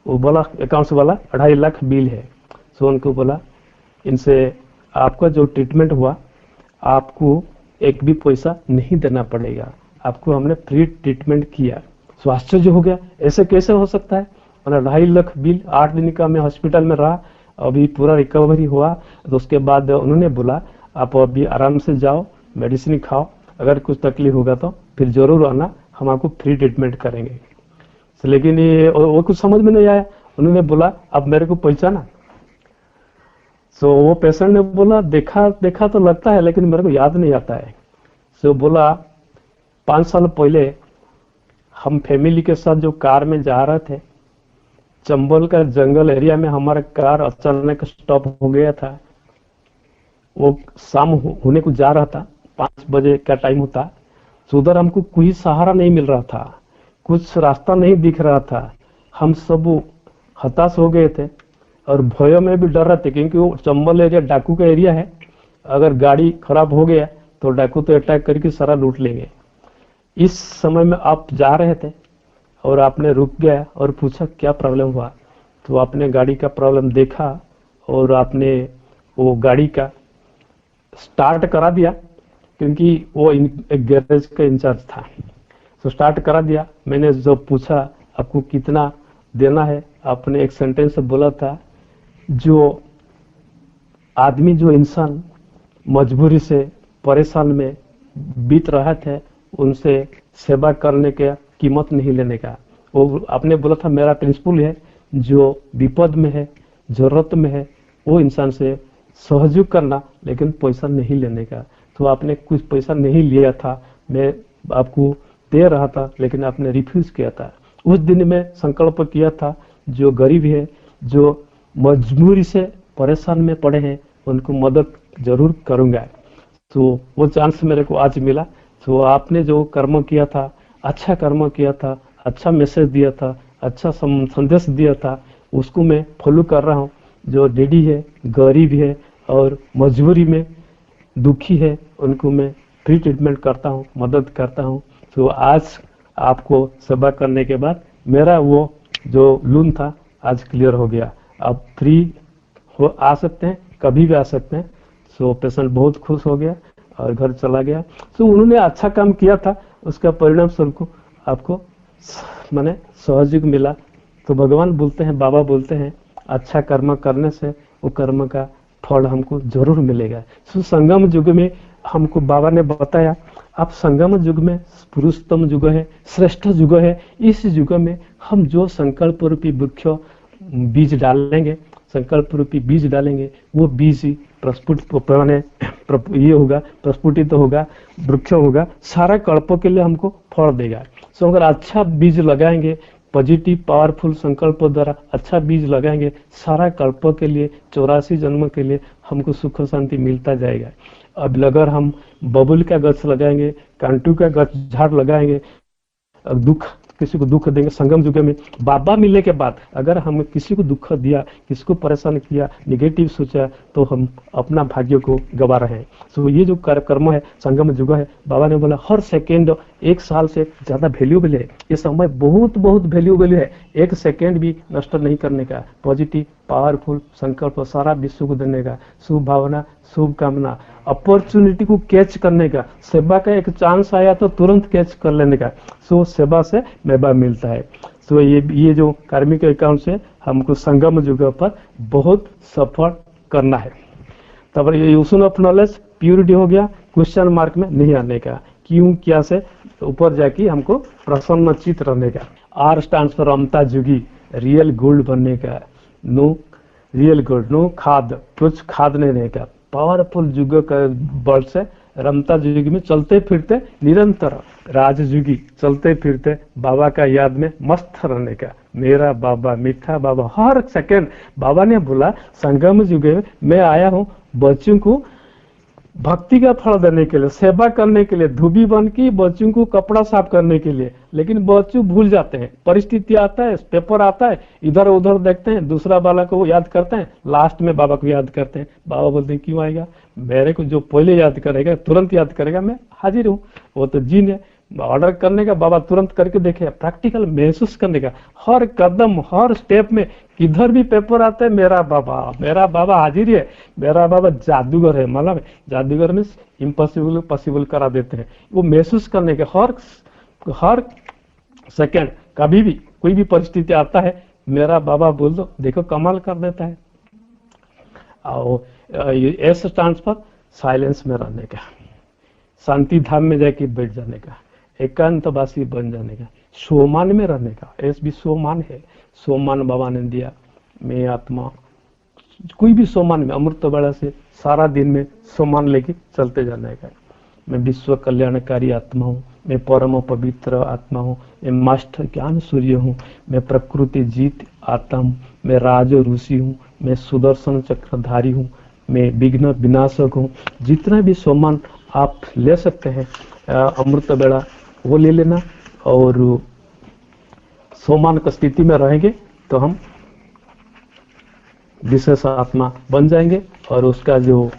वो बोला अकाउंट्स वाला 2.5 लाख बिल है। सो उनको बोला इनसे आपका जो ट्रीटमेंट हुआ, आपको एक भी पैसा नहीं देना पड़ेगा, आपको हमने फ्री ट्रीटमेंट किया। सो आश्चर्य हो गया, ऐसे कैसे हो सकता है, मतलब 2.5 लाख बिल, 8 दिन का मैं हॉस्पिटल में रहा, अभी पूरा रिकवरी हुआ। तो उसके बाद उन्होंने बोला आप अभी आराम से जाओ, मेडिसिन खाओ, अगर कुछ तकलीफ होगा तो फिर जरूर आना, हम आपको फ्री ट्रीटमेंट करेंगे। लेकिन ये वो कुछ समझ में नहीं आया। उन्होंने बोला अब मेरे को पहचाना। सो वो पेशेंट ने बोला देखा देखा तो लगता है, लेकिन मेरे को याद नहीं आता है। सो बोला 5 साल पहले हम फैमिली के साथ जो कार में जा रहे थे, चंबल का जंगल एरिया में हमारा कार अचानक स्टॉप हो गया था। वो शाम होने को जा रहा था, 5 बजे का टाइम होता। तो उधर हमको कोई सहारा नहीं मिल रहा था, कुछ रास्ता नहीं दिख रहा था। हम सब हताश हो गए थे और भय में भी डर रहे थे, क्योंकि वो चंबल एरिया डाकू का एरिया है। अगर गाड़ी खराब हो गया तो डाकू तो अटैक करके सारा लूट लेंगे। इस समय में आप जा रहे थे और आपने रुक गया और पूछा क्या प्रॉब्लम हुआ, तो आपने गाड़ी का प्रॉब्लम देखा और आपने वो गाड़ी का स्टार्ट करा दिया, क्योंकि वो एक गैरेज का इंचार्ज था। तो स्टार्ट करा दिया। मैंने जब पूछा आपको कितना देना है, आपने एक सेंटेंस बोला था, जो आदमी, जो इंसान मजबूरी से परेशान में बीत रहा थे, उनसे सेवा करने का कीमत नहीं लेने का। वो आपने बोला था मेरा प्रिंसिपल है, जो विपद में है, जरूरत में है, वो इंसान से सहयोग करना, लेकिन पैसा नहीं लेने का। तो आपने कुछ पैसा नहीं लिया था, मैं आपको दे रहा था, लेकिन आपने रिफ्यूज किया था। उस दिन में संकल्प किया था, जो गरीब है, जो मजबूरी से परेशान में पड़े हैं, उनको मदद जरूर करूंगा। तो वो चांस मेरे को आज मिला। तो आपने जो कर्म किया था, अच्छा कर्म किया था, अच्छा मैसेज दिया था, अच्छा संदेश दिया था, उसको मैं फॉलो कर रहा हूँ। जो डीडी है, गरीब है और मजबूरी में दुखी है, उनको मैं फ्री ट्रीटमेंट करता हूँ, मदद करता हूँ। तो आज आपको सेवा करने के बाद मेरा वो जो लोन था आज क्लियर हो गया। आप फ्री हो आ सकते हैं, कभी भी आ सकते हैं। सो पेशेंट बहुत खुश हो गया और घर चला गया। तो उन्होंने अच्छा काम किया था, उसका परिणाम स्वरूप आपको माने सहयोग मिला। तो भगवान बोलते हैं, बाबा बोलते हैं, अच्छा कर्म करने से वो कर्म का फल हमको जरूर मिलेगा। सो संगम युग में हमको बाबा ने बताया, आप संगम युग में पुरुषोत्तम युग है, श्रेष्ठ युग है। इस युग में हम जो संकल्प रूपी वृक्ष बीज डालेंगे, संकल्प रूपी बीज डालेंगे, वो बीज प्रस्फुट माने ये होगा, प्रस्फुटित होगा, वृक्ष होगा, सारा कल्पों के लिए हमको फल देगा। सो अगर अच्छा बीज लगाएंगे, पॉजिटिव पावरफुल संकल्प द्वारा अच्छा बीज लगाएंगे, सारा कल्पों के लिए, 84 जन्म के लिए हमको सुख शांति मिलता जाएगा। अब अगर हम बबुल का गछ लगाएंगे, कांटू का गछ झाड़ लगाएंगे, दुख किसी को दुख देंगे, संगम युग में बाबा मिलने के बाद अगर हम किसी को दुख दिया, किसी को परेशान किया, निगेटिव सोचा, तो हम अपना भाग्य को गवा रहे हैं। तो ये जो कर्म है, संगम युग है, बाबा ने बोला हर सेकेंड 1 साल से ज्यादा वैल्यूबल है। ये समय बहुत बहुत वैल्यूबल है, 1 सेकेंड भी नष्ट नहीं करने का। पॉजिटिव पावरफुल संकल्प सारा विश्व को देने का, शुभ भावना, शुभ कामना, अपॉर्चुनिटी को कैच करने का। सेवा का एक चांस आया तो तुरंत कैच कर लेने का। सो सेवा से मेवा मिलता है। तो ये जो कार्मिक अकाउंट से हमको संगम युग पर बहुत सफर करना है। तब ये यूजन ऑफ नॉलेज प्योरिटी हो गया, क्वेश्चन मार्क में नहीं आने का, क्यों क्या से ऊपर जाके हमको प्रसन्न चित रहने का। आर स्टैंड फॉर रमता जुगी, रियल गोल्ड बनने का। नो रियल गोल्ड, नो खाद, कुछ खाद नहीं रहने का। पावरफुल युग का वर्ड से रमता युग में चलते फिरते निरंतर राजयुगी चलते फिरते बाबा का याद में मस्त रहने का। मेरा बाबा, मीठा बाबा, हर सेकंड बाबा ने बोला संगम युग में मैं आया हूँ बच्चों को भक्ति का फल देने के लिए, सेवा करने के लिए, धोबी बन के बच्चों को कपड़ा साफ करने के लिए। लेकिन बच्चों भूल जाते हैं, परिस्थिति आता है, पेपर आता है, इधर उधर देखते हैं, दूसरा बाला को याद करते हैं, लास्ट में बाबा को याद करते हैं। बाबा बोलते हैं क्यों आएगा, मेरे को जो पहले याद करेगा, तुरंत याद करेगा, मैं हाजिर हूँ। वो तो जीन है, ऑर्डर करने का बाबा तुरंत करके देखे, प्रैक्टिकल महसूस करने का। हर कदम हर स्टेप में किधर भी पेपर आता है, मेरा बाबा हाजिर है, मेरा बाबा जादूगर है। मतलब जादूगर में इम्पॉसिबल पॉसिबल करा देते हैं। वो महसूस करने के हर सेकंड, कभी भी कोई भी परिस्थिति आता है, मेरा बाबा बोल दो, देखो कमाल कर देता है। और एस स्टैंड्स फॉर साइलेंस में रहने का, शांति धाम में जाके बैठ जाने का, एकांतवासी बन जाने का, सोमान में रहने का। एस भी सोमान है, सोमान बाबा ने दिया। मैं आत्मा कोई भी सोमान में अमृत बड़ा से सारा दिन में सोमान लेके चलते जाने का। मैं विश्व कल्याणकारी आत्मा हूँ, मैं परम पवित्र आत्मा हूँ, मैं मास्टर ज्ञान सूर्य हूँ, मैं प्रकृति जीत आता हूँ, मैं राज ऋषि हूँ, मैं सुदर्शन चक्रधारी हूँ, मैं विघ्न विनाशक हूँ। जितना भी सम्मान आप ले सकते हैं अमृत बेड़ा वो ले लेना, और सोमान की स्थिति में रहेंगे तो हम विशेष आत्मा बन जाएंगे, और उसका जो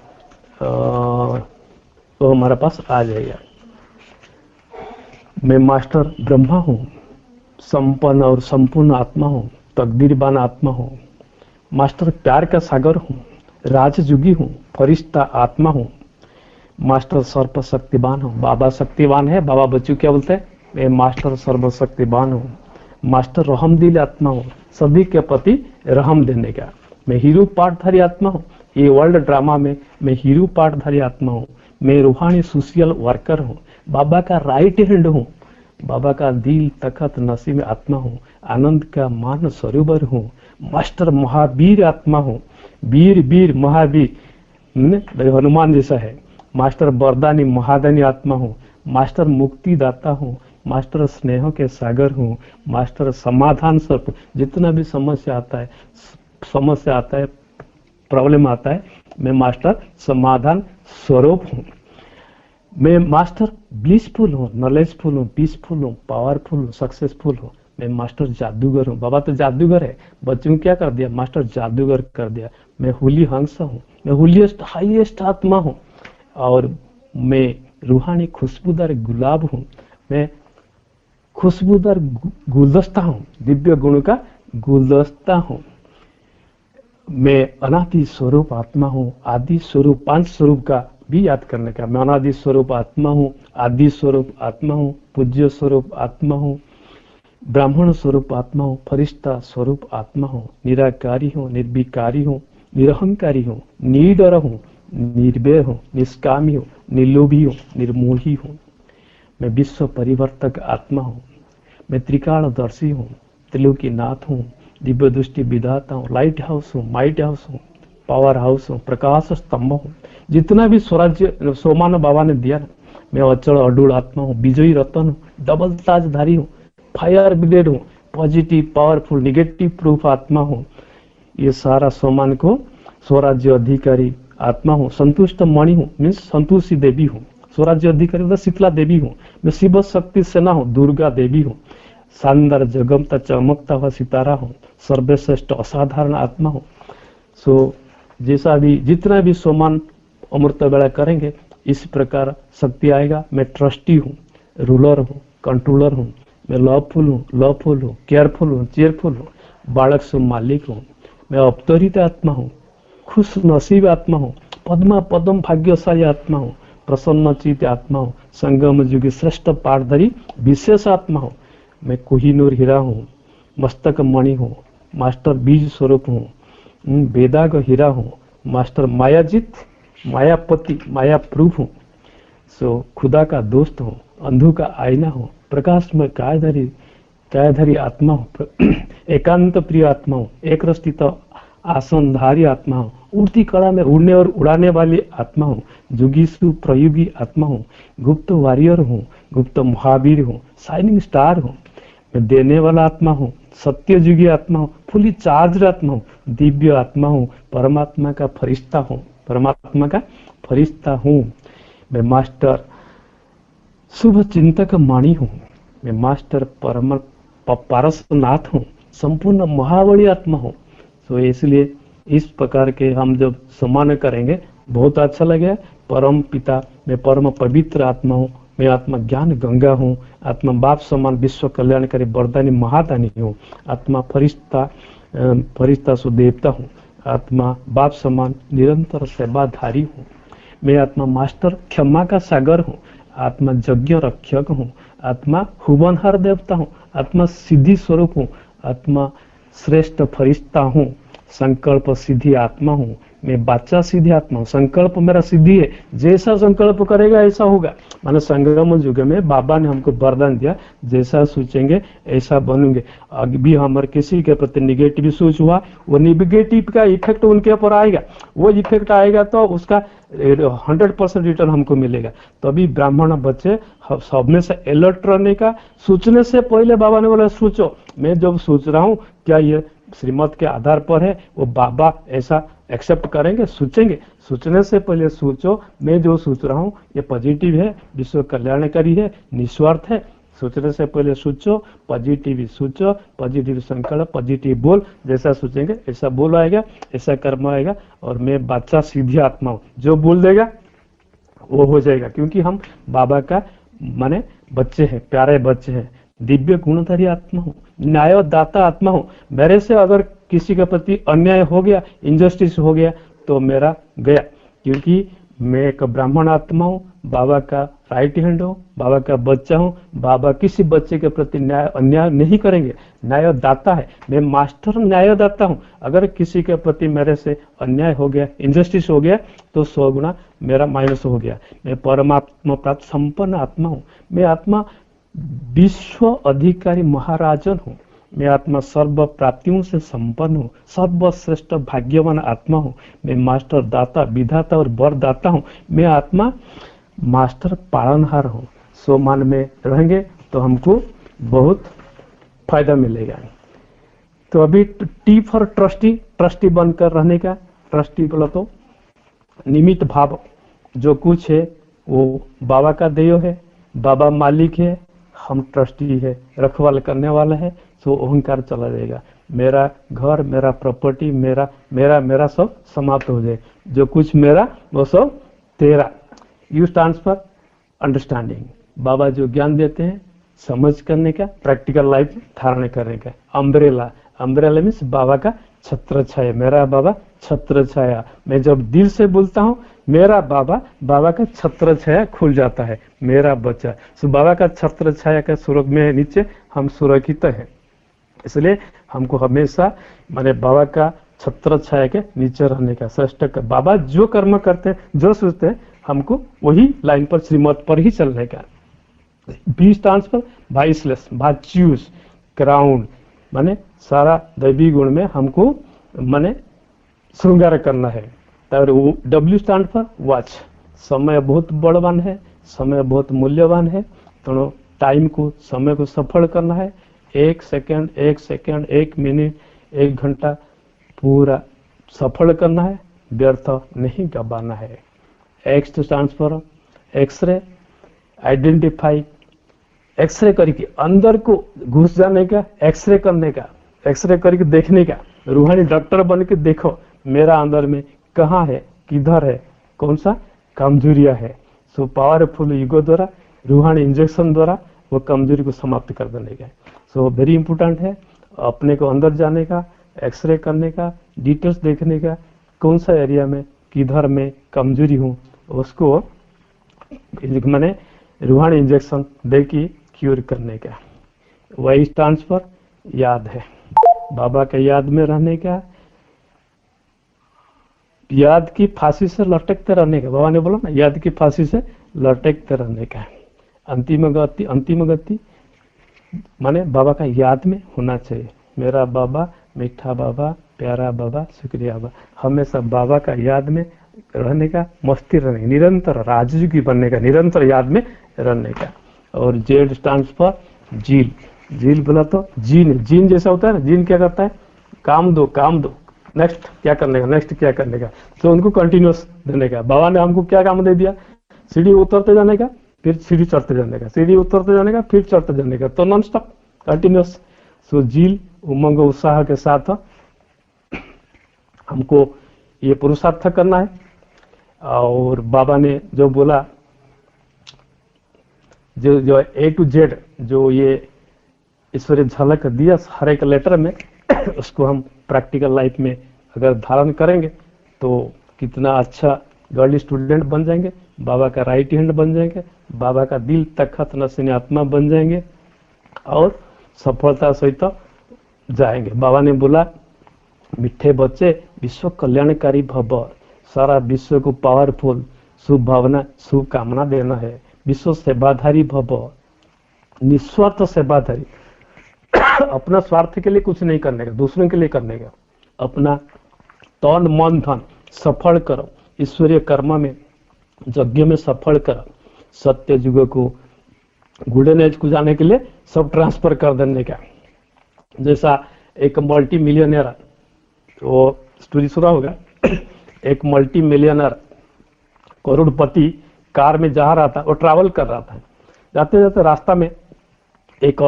तो हमारे पास आ जाएगा। मैं मास्टर ब्रह्मा हूँ, संपन्न और संपूर्ण आत्मा हूँ, तकदीरबान आत्मा हूँ, मास्टर प्यार का सागर हूँ, राजजुगी हूँ, फरिश्ता आत्मा हूँ, मास्टर सर्वशक्तिवान हूँ। बाबा शक्तिवान है, बाबा बच्चों क्या बोलते हैं, मैं मास्टर सर्वशक्तिवान हूँ, मास्टर रहमदिल आत्मा हूँ, सभी के प्रति रहम देने का। मैं हीरो पाठधारी आत्मा हूँ, ये वर्ल्ड ड्रामा में मैं हीरो पाठधारी आत्मा हूँ। मैं रूहानी सोशल वर्कर हूँ, बाबा का राइट हैंड हूँ, बाबा का दिल तखत नसीब आत्मा हूँ, आनंद का मान सरोवर हूँ, मास्टर महावीर आत्मा हूँ, वीर वीर महावीर हनुमान जैसा है, मास्टर वरदानी महादानी आत्मा हूँ, मास्टर मुक्तिदाता हूँ, मास्टर स्नेह के सागर हूँ, मास्टर समाधान स्वरूप। जितना भी समस्या आता है प्रॉब्लम आता है, मैं मास्टर समाधान स्वरूप हूँ। मैं मास्टर ब्लिसफुल हूँ, नॉलेजफुल हूँ, पीसफुल हूँ, पावरफुल हूँ, सक्सेसफुल हूँ। मैं मास्टर जादूगर हूँ, बाबा तो जादूगर है, बच्चों को क्या कर दिया, मास्टर जादूगर कर दिया। मैं होली हंस हूँ, मैं होलीएस्ट हाईएस्ट आत्मा हूँ, और मैं रूहानी खुशबूदार गुलाब हूँ, मैं खुशबूदार गुलदस्ता हूँ, दिव्य गुण का गुलदस्ता हूँ। मैं अनादि स्वरूप आत्मा हूँ, आदि स्वरूप, 5 स्वरूप का भी याद करने का। मैं अनादि स्वरूप आत्मा हूँ, आदि स्वरूप आत्मा हूँ, पूज्य स्वरूप आत्मा हूँ, ब्राह्मण स्वरूप आत्मा हूँ, फरिश्ता स्वरूप आत्मा हूँ, निराकारी हूँ, निर्विकारी हूँ, निरहंकारी हूँ, निडर हूँ, निर्भय हूँ, निष्कामी हूँ, निर्लोभी हूँ, निर्मोही हूँ। मैं विश्व परिवर्तक आत्मा हूँ, मैं त्रिकालदर्शी हूँ, त्रिलोकीनाथ हूँ, दिव्य दृष्टि विधाता हूँ, लाइट हाउस हूँ, माइट हाउस हूँ, पावर हाउस हूँ, प्रकाश स्तंभ हूँ। जितना भी स्वराज्य सोमान बाबा ने दिया ना, मैं अचल अडूल आत्मा हूँ, विजयी रतन हूँ, डबल ताजधारी हूँ, फायर ब्रिगेड हूँ, पॉजिटिव पावरफुल निगेटिव प्रूफ आत्मा हूँ। ये सारा सोमान को स्वराज्य अधिकारी आत्मा हूँ, संतुष्ट मणि हूँ, मीन्स संतुष्टि देवी हूँ, स्वराज्य अधिकारी मतलब शीतला देवी हूँ। मैं शिव शक्ति सेना हूँ, दुर्गा देवी हूँ, शानदार जगमता चमकता हुआ सितारा हूँ, सर्वश्रेष्ठ असाधारण आत्मा हूँ। सो जैसा भी जितना भी सोमान अमृत वेला करेंगे इस प्रकार शक्ति आएगा। मैं ट्रस्टी हूँ, रूलर हूँ, कंट्रोलर हूँ, मैं लवफुल हूँ, केयरफुल हूँ, चेयरफुल हूँ, बालक से मालिक हूँ, मैं अवतरित आत्मा हूँ, खुश नसीब आत्मा हूँ, पद्मा पद्म भाग्यशाली आत्मा हूँ, प्रसन्न चित आत्मा हूँ, संगम युगी श्रेष्ठ पाठधारी विशेष आत्मा हूँ। मैं कोहिनूर हीरा हूँ, मस्तक मणि हूँ, मास्टर बीज स्वरूप हूँ, वेदा का हीरा हूँ, मास्टर मायाजित मायापति माया प्रूफ हूँ। सो खुदा का दोस्त हूँ, अंधु का आईना हूँ, प्रकाश में कायाधारी आत्मा हूँ, एकांत प्रिय आत्मा हूँ, एक रस्तित आसनधारी आत्मा हूँ, उड़ती कला में उड़ने और उड़ाने वाली आत्मा हूँ, जुगीसु प्रयोगी आत्मा हूँ, गुप्त वॉरियर हूँ, गुप्त महावीर हूँ, शाइनिंग स्टार हूँ। मैं देने वाला आत्मा हूँ, सत्ययुगी आत्मा हूँ, फुली चार्ज आत्मा हूँ, दिव्य आत्मा हूँ, परमात्मा का फरिश्ता हूँ, परमात्मा का फरिश्ता हूँ। मैं मास्टर शुभ चिंतक मणि हूँ, मैं मास्टर परम पारसनाथ हूँ, संपूर्ण महाबली आत्मा हूँ। तो इसलिए इस प्रकार के हम जब सम्मान करेंगे बहुत अच्छा लगेगा। परम पिता, मैं परम पवित्र आत्मा हूँ, मैं आत्मा ज्ञान गंगा हूँ, आत्मा बाप समान विश्व कल्याणकारी वरदानी महादानी हूँ, आत्मा फरिश्ता सुदेवता हूँ, आत्मा बाप समान निरंतर सेवाधारी हूँ। मैं आत्मा मास्टर क्षमा का सागर हूँ, आत्मा यज्ञ रक्षक हूँ, आत्मा हुबनहर देवता हूँ, आत्मा सिद्धि स्वरूप हूँ, आत्मा श्रेष्ठ फरिश्ता हूँ, संकल्प सिद्धि आत्मा हूँ, मैं बाचा सिद्धि आत्मा हूँ, संकल्प मेरा सिद्धि है, जैसा संकल्प करेगा ऐसा होगा। माने संगम युग में बाबा ने हमको वरदान दिया, जैसा सोचेंगे ऐसा बनोगे। अभी भी हमारे किसी के प्रति निगेटिव सोच हुआ, वो निगेटिव का इफेक्ट उनके ऊपर आएगा, वो इफेक्ट आएगा तो उसका 100% रिटर्न हमको मिलेगा। तभी ब्राह्मण बच्चे सब में से अलर्ट रहने का, सोचने से पहले बाबा ने बोला सोचो, मैं जब सोच रहा हूँ क्या ये श्रीमत के आधार पर है, वो बाबा ऐसा एक्सेप्ट करेंगे, सोचेंगे। सोचने से पहले सोचो, मैं जो सोच रहा हूँ ये पॉजिटिव है, विश्व कल्याणकारी है, निस्वार्थ है। सोचने से पहले सोचो, पॉजिटिव सोचो, पॉजिटिव संकल्प, पॉजिटिव बोल। जैसा सोचेंगे ऐसा बोल आएगा, ऐसा कर्म आएगा। और मैं बादशाह सीधी आत्मा हूँ, जो बोल देगा वो हो जाएगा, क्योंकि हम बाबा का माने बच्चे हैं, प्यारे बच्चे हैं। दिव्य गुणधारी आत्मा हूँ, न्यायदाता आत्मा हूँ। मेरे से अगर किसी के प्रति अन्याय हो गया, इनजस्टिस हो गया, तो मेरा गया, क्योंकि मैं एक ब्राह्मण आत्मा हूँ, बाबा का राइट हैंड हूँ, बाबा का बच्चा हूँ। बाबा किसी बच्चे के प्रति न्याय अन्याय नहीं करेंगे, न्यायदाता है। मैं मास्टर न्यायदाता हूँ। अगर किसी के प्रति मेरे से अन्याय हो गया, इनजस्टिस हो गया, तो 100 गुना मेरा माइनस हो गया। मैं परमात्मा प्राप्त संपन्न आत्मा हूँ। मैं आत्मा विश्व अधिकारी महाराजन हूँ। मैं आत्मा सर्व प्राप्तियों से संपन्न हूँ, सर्वश्रेष्ठ भाग्यवान आत्मा हूँ। मैं मास्टर दाता, विधाता और वरदाता हूँ। मैं आत्मा मास्टर पालनहार हूँ। सो मान में रहेंगे तो हमको बहुत फायदा मिलेगा। तो अभी टी फॉर ट्रस्टी, ट्रस्टी बनकर रहने का। ट्रस्टी बोला तो निमित्त भाव, जो कुछ है वो बाबा का देय है, बाबा मालिक है, हम ट्रस्टी है, रखवाल करने वाला है। तो अहंकार चला जाएगा, मेरा घर, मेरा प्रॉपर्टी, मेरा मेरा मेरा सब समाप्त हो जाए। जो कुछ मेरा वो सब तेरा। U stands for understanding. बाबा जो ज्ञान देते हैं समझ करने का, प्रैक्टिकल लाइफ में धारण करने का। अम्ब्रेला, अम्ब्रेला मीन्स बाबा का छत्र छाया। मेरा बाबा छत्र छाया। मैं जब दिल से बोलता हूँ मेरा बाबा, बाबा का छत्र छाया खुल जाता है, मेरा बच्चा। सो बाबा का छत्र छाया का स्वर्ग में नीचे हम सुरक्षित हैं। इसलिए हमको हमेशा माने बाबा का छत्र छाया के नीचे रहने का, श्रेष्ठ का। बाबा जो कर्म करते हैं, जो सोचते हैं, हमको वही लाइन पर, श्रीमत पर ही चलने का। B stands for viceless, virtues, crown, माने सारा दैवी गुण में हमको माने श्रृंगार करना है। और डब्ल्यू स्टैंड फॉर वॉच। समय बहुत बड़वान है, समय बहुत मूल्यवान है, तो टाइम को, समय को सफल करना है। 1 सेकंड, 1 सेकंड, 1 मिनट, 1 घंटा पूरा सफल करना है, व्यर्थ नहीं गवाना है। X stands for X-ray, identify, X-ray करके अंदर को घुस जाने का, एक्सरे करने का, एक्सरे करके देखने का। रूहानी डॉक्टर बन के देखो मेरा अंदर में कहाँ है, किधर है, कौन सा कमजोरियां है। सो पावरफुल ईगो द्वारा, रूहानी इंजेक्शन द्वारा वो कमजोरी को समाप्त कर देने का। सो वेरी इंपॉर्टेंट है अपने को अंदर जाने का, एक्सरे करने का, डिटेल्स देखने का, कौन सा एरिया में किधर में कमजोरी हूँ, उसको मैंने रूहानी इंजेक्शन दे के क्यूर करने का। वाई स्टैंड्स फॉर याद है, बाबा के याद में रहने का, याद की फांसी से लटकते रहने का। बाबा ने बोला ना, याद की फांसी से लटकते रहने का। अंतिम गति, अंतिम गति माने बाबा का याद में होना चाहिए। मेरा बाबा, मीठा बाबा, प्यारा बाबा, शुक्रिया बाबा। हमेशा बाबा का याद में रहने का, मस्ती रहने का, निरंतर राजयोगी बनने का, निरंतर याद में रहने का। और जेड स्टैंड्स फॉर जील। जील बोला तो जीन, जीन जैसा होता है ना, जीन क्या करता है, काम दो, काम दो, नेक्स्ट क्या करने का, नेक्स्ट क्या करने का। तो उनको कंटिन्यूस देने का। बाबा ने हमको क्या काम दे दिया, सीढ़ी उतरते जाने का, फिर सीढ़ी चढ़ते जाने का, सीढ़ी उतरते जाने का, फिर चढ़ते जाने का। तो नॉन स्टॉप कंटिन्यूस। सो जील, उमंग, उत्साह के साथ हमको ये पुरुषार्थ करना है। और बाबा ने जो बोला, जो ए टू जेड जो ये ईश्वरीय झलक दिया हर एक लेटर में, उसको हम प्रैक्टिकल लाइफ में अगर धारण करेंगे तो कितना अच्छा गर्ली स्टूडेंट बन जाएंगे, बाबा का राइट हैंड बन जाएंगे, बाबा का दिल तखत नसीन आत्मा बन जाएंगे और सफलता सहित जाएंगे। बाबा ने बोला, मिठे बच्चे विश्व कल्याणकारी भव, सारा विश्व को पावरफुल शुभ भावना, शुभ कामना देना है। विश्व सेवाधारी भव, निस्वार्थ सेवाधारी, अपना स्वार्थ के लिए कुछ नहीं करने का, दूसरों के लिए करने का। अपना तन मन धन सफल करो, ईश्वरीय कर्म में, यज्ञ में सफल करो। सत्य युग को, गोल्डन एज को जाने के लिए सब ट्रांसफर कर देने का। जैसा एक मल्टी मिलियनर, वो स्टोरी सुना होगा। एक मल्टी मिलियनर करोड़पति कार में जा रहा था, वो ट्रैवल कर रहा था। जाते जाते रास्ता में एक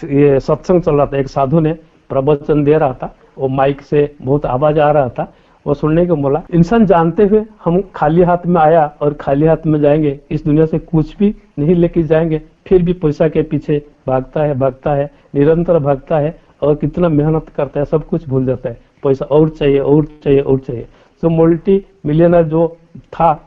ये सत्संग चल रहा था, एक साधु ने प्रवचन दे रहा था, वो माइक से बहुत आवाज आ रहा था। वो सुनने को बोला, इंसान जानते हुए हम खाली हाथ में आया और खाली हाथ में जाएंगे, इस दुनिया से कुछ भी नहीं लेके जाएंगे, फिर भी पैसा के पीछे भागता है, निरंतर भागता है और कितना मेहनत करता है, सब कुछ भूल जाता है, पैसा और चाहिए और चाहिए और चाहिए। तो मल्टी मिलियनर जो था,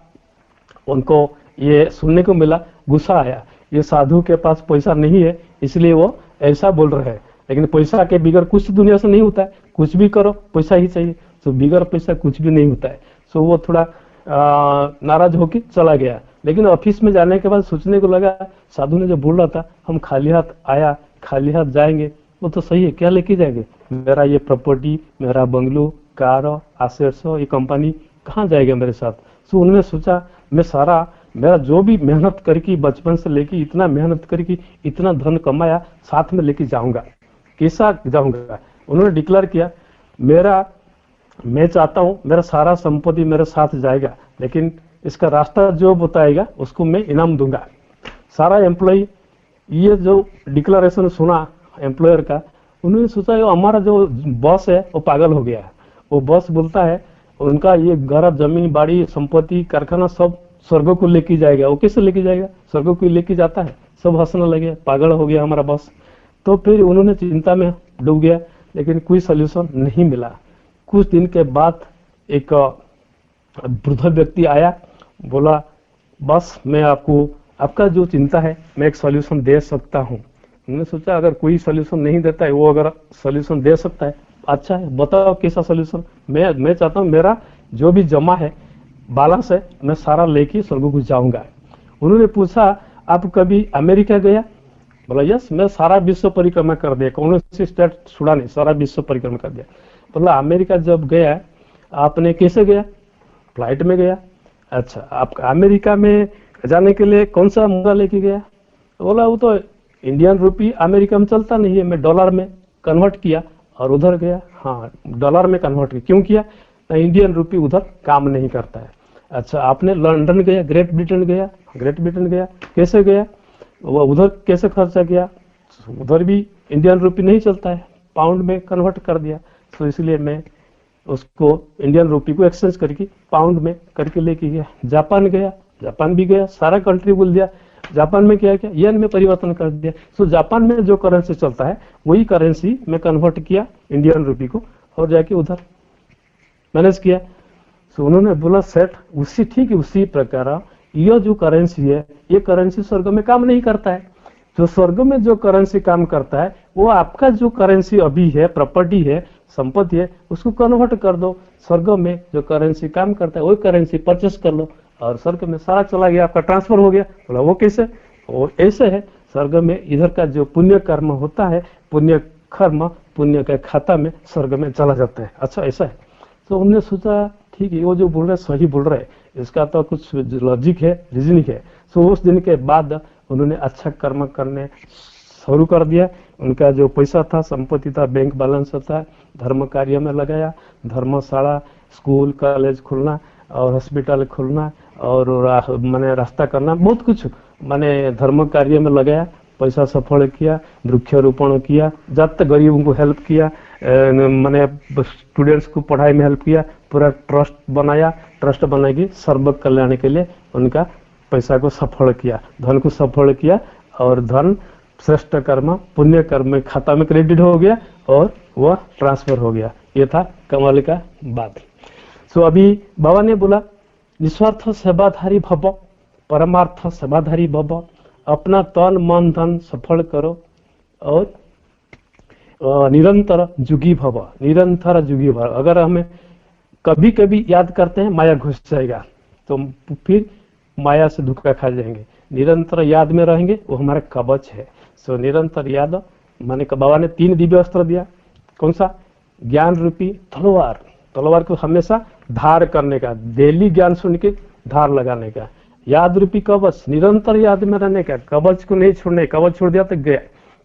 उनको ये सुनने को मिला, गुस्सा आया, ये साधु के पास पैसा नहीं है इसलिए वो ऐसा बोल रहे हैं, लेकिन पैसा के बिगड़ कुछ दुनिया से नहीं होता है, कुछ भी करो पैसा ही चाहिए, तो बिगड़ पैसा कुछ भी नहीं होता है। तो वो थोड़ा नाराज होकर चला गया। लेकिन ऑफिस में जाने के बाद सोचने को लगा, साधु ने जो बोल रहा था हम खाली हाथ आया खाली हाथ जाएंगे, वो तो सही है, क्या लेके जाएंगे, मेरा ये प्रॉपर्टी, मेरा बंगलो, कार, एसेट्स, ये कंपनी कहाँ जाएगा मेरे साथ। तो उन्होंने सोचा मेरा जो भी मेहनत करके बचपन से लेके इतना मेहनत करके इतना धन कमाया, साथ में लेके जाऊंगा, कैसा जाऊंगा। उन्होंने डिक्लेयर किया, मैं चाहता हूं मेरा सारा संपत्ति मेरे साथ जाएगा, लेकिन इसका रास्ता जो बताएगा उसको मैं इनाम दूंगा। सारा एम्प्लॉय ये जो डिक्लेरेशन सुना एम्प्लॉयर का, उन्होंने सोचा हमारा जो बॉस है वो पागल हो गया है। वो बॉस बोलता है उनका ये घर, जमीन, बाड़ी, संपत्ति, कारखाना सब स्वर्ग को लेके जाएगा, वो कैसे लेके जाएगा, स्वर्ग को लेके जाता है। सब हंसने लगे, पागल हो गया हमारा बॉस। तो फिर उन्होंने चिंता में डूब गया, लेकिन कोई सोल्यूशन नहीं मिला। कुछ दिन के बाद एक वृद्ध व्यक्ति आया, बोला बस मैं आपका जो चिंता है मैं एक सॉल्यूशन दे सकता हूँ। उन्होंने सोचा अगर कोई सॉल्यूशन नहीं देता है, वो अगर सॉल्यूशन दे सकता है अच्छा है, बताओ कैसा सॉल्यूशन। मैं चाहता हूँ मेरा जो भी जमा है, बैलेंस है, मैं सारा लेके स्वर्ग को जाऊंगा। उन्होंने पूछा आप कभी अमेरिका गया? बोला यस, मैं सारा विश्व परिक्रमा कर दिया, कौन सी स्टेट छुड़ा नहीं, सारा विश्व परिक्रमा कर दिया। बोला अमेरिका जब गया आपने कैसे गया? फ्लाइट में गया। अच्छा, आप अमेरिका में जाने के लिए कौन सा मुद्रा लेके गया? बोला वो तो इंडियन रुपी अमेरिका में चलता नहीं है, मैं डॉलर में कन्वर्ट किया और उधर गया। हाँ, डॉलर में कन्वर्ट किया, क्यों किया? इंडियन रुपी उधर काम नहीं करता है। अच्छा, आपने लंदन गया, ग्रेट ब्रिटेन गया? ग्रेट ब्रिटेन गया, कैसे गया? वो उधर कैसे खर्चा किया? उधर भी इंडियन रुपी नहीं चलता है, पाउंड में कन्वर्ट कर दिया। तो इसलिए मैं उसको इंडियन रुपी को एक्सचेंज करके पाउंड में करके लेके गया। जापान गया, जापान भी गया, सारा कंट्री बोल दिया। जापान में क्या किया? येन में परिवर्तन कर दिया। तो जापान में जो करेंसी चलता है वही करेंसी में कन्वर्ट किया इंडियन रुपी को और जाके उधर मैनेज किया। तो उन्होंने बोला सेठ उसी प्रकार यह जो करेंसी है, ये करेंसी स्वर्ग में काम नहीं करता है। जो स्वर्ग में जो करेंसी काम करता है वो आपका जो करेंसी अभी है, प्रॉपर्टी है, संपत्ति है, उसको कन्वर्ट कर दो। स्वर्ग में जो करेंसी काम करता है वही करेंसी परचेस कर लो और स्वर्ग में सारा चला गया, आपका ट्रांसफर हो गया। बोला वो कैसे? वो ऐसे है, स्वर्ग में इधर का जो पुण्य कर्म होता है, पुण्य कर्म पुण्य के खाता में स्वर्ग में चला जाता है। अच्छा, ऐसा है। तो उन्होंने सोचा ठीक है, वो जो बोल रहे सही बोल रहे, इसका तो कुछ लॉजिक है, रीजनिंग है। तो उस दिन के बाद उन्होंने अच्छा कर्म करने शुरू कर दिया। उनका जो पैसा था, संपत्ति था, बैंक बैलेंस था, धर्म कार्य में लगाया। धर्मशाला, स्कूल, कॉलेज खोलना और हॉस्पिटल खोलना और माने रास्ता करना, बहुत कुछ माने धर्म कार्य में लगाया। पैसा सफल किया, वृक्षारोपण किया, जब गरीबों को हेल्प किया, माने स्टूडेंट्स को पढ़ाई में हेल्प किया, पूरा ट्रस्ट बनाया। ट्रस्ट बना के सर्व कल्याण के लिए उनका पैसा को सफल किया, धन को सफल किया और धन श्रेष्ठ कर्म पुण्य कर्म में खाता में क्रेडिट हो गया और वह ट्रांसफर हो गया। ये था कमाल का बात। सो अभी बाबा ने बोला निस्वार्थ सेवाधारी भव, परमार्थ सेवाधारी भव, अपना तन मन धन सफल करो और निरंतर जुगी भव, निरंतर जुगी भव। अगर हमें कभी कभी याद करते हैं माया घुस जाएगा तो फिर माया से धोखा खा जाएंगे। निरंतर याद में रहेंगे, वो हमारा कवच है। सो निरंतर याद माने बाबा ने 3 दिव्य अस्त्र दिया। कौन सा? ज्ञान रूपी तलवार, तलवार को हमेशा धार करने का, डेली ज्ञान सुन के धार लगाने का। याद रूपी कवच, निरंतर याद में रहने का, कवच को नहीं छोड़ने, कवच छोड़ दिया तो गया।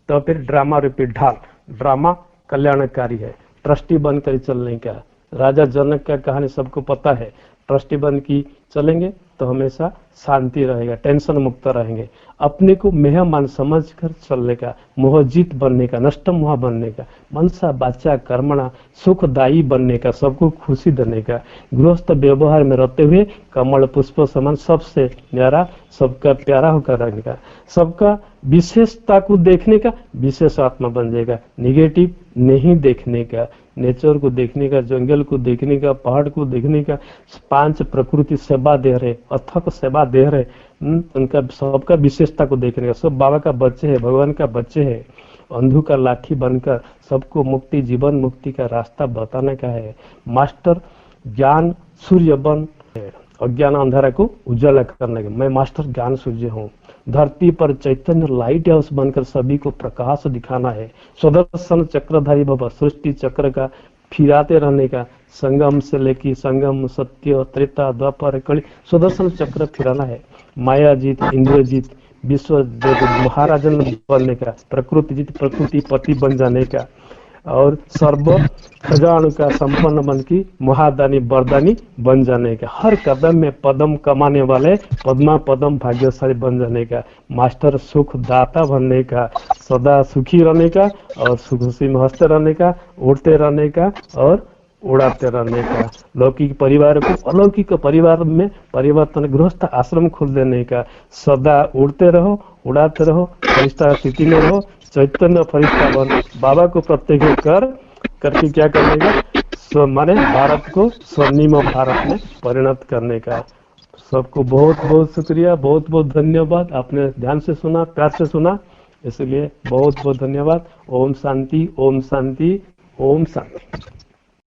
तो फिर ड्रामा रूपी ढाल, ड्रामा कल्याणकारी है। ट्रस्टी बनकर चलने का, राजा जनक का कहानी सबको पता है। ट्रस्टी बन की चलेंगे तो हमेशा शांति रहेगा, टेंशन मुक्त रहेंगे। अपने को मेहमान समझकर चलने का, मोहजीत बनने का, नष्ट मोह बनने का, मनसा वाचा कर्मणा सुखदायी बनने का, सबको खुशी देने का, गृहस्थ व्यवहार में रहते हुए कमल पुष्प समान सबसे न्यारा, सबका प्यारा होकर रहने का, सबका विशेषता को देखने का, विशेष आत्मा बन जाएगा। निगेटिव नहीं देखने का, नेचर को देखने का, जंगल को देखने का, पहाड़ को देखने का, 5 प्रकृति सेवा दे रहे, अथक सेवा दे रहे, उनका सबका विशेषता को देखने का। सब बाबा का बच्चे है, भगवान का बच्चे है। अंधु का लाठी बनकर सबको मुक्ति, जीवन मुक्ति का रास्ता बताने का है। मास्टर ज्ञान सूर्य बन है, अज्ञान अंधारा को उजाला करने का। मैं मास्टर ज्ञान सूर्य हूँ। धरती पर चैतन्य लाइट हाउस बनकर सभी को प्रकाश दिखाना है। सुदर्शन चक्रधारी भव, सृष्टि चक्र का फिराते रहने का, संगम से लेकर संगम, सत्य, त्रेता, द्वापर, कली, सुदर्शन चक्र फिराना है। माया जीत, इंद्र जीत, विश्व महाराजन बनने का, प्रकृति जीत, प्रकृति पति बन जाने का, और सर्व खजान का संपन्न मन की महादानी वरदानी बन जाने का। हर कदम में पदम कमाने वाले पद्मा पदम भाग्यशाली बन जाने का। मास्टर सुख दाता बनने का, सदा सुखी रहने का और खुशी में हंसते रहने का, उड़ते रहने का और उड़ाते रहने का। लौकिक परिवार को अलौकिक परिवार में परिवर्तन, गृहस्थ आश्रम खोल देने का। सदा उड़ते रहो, उड़ाते रहो, फरिश्ता स्थिति में रहो, चैतन्य फरिश्ता बन, बाबा को प्रत्यक्ष करके क्या करने का, माने भारत को स्वर्णिम भारत में परिणत करने का। सबको बहुत बहुत शुक्रिया, बहुत बहुत धन्यवाद। आपने ध्यान से सुना, प्यार से सुना, इसलिए बहुत बहुत धन्यवाद। ओम शांति, ओम शांति, ओम शांति।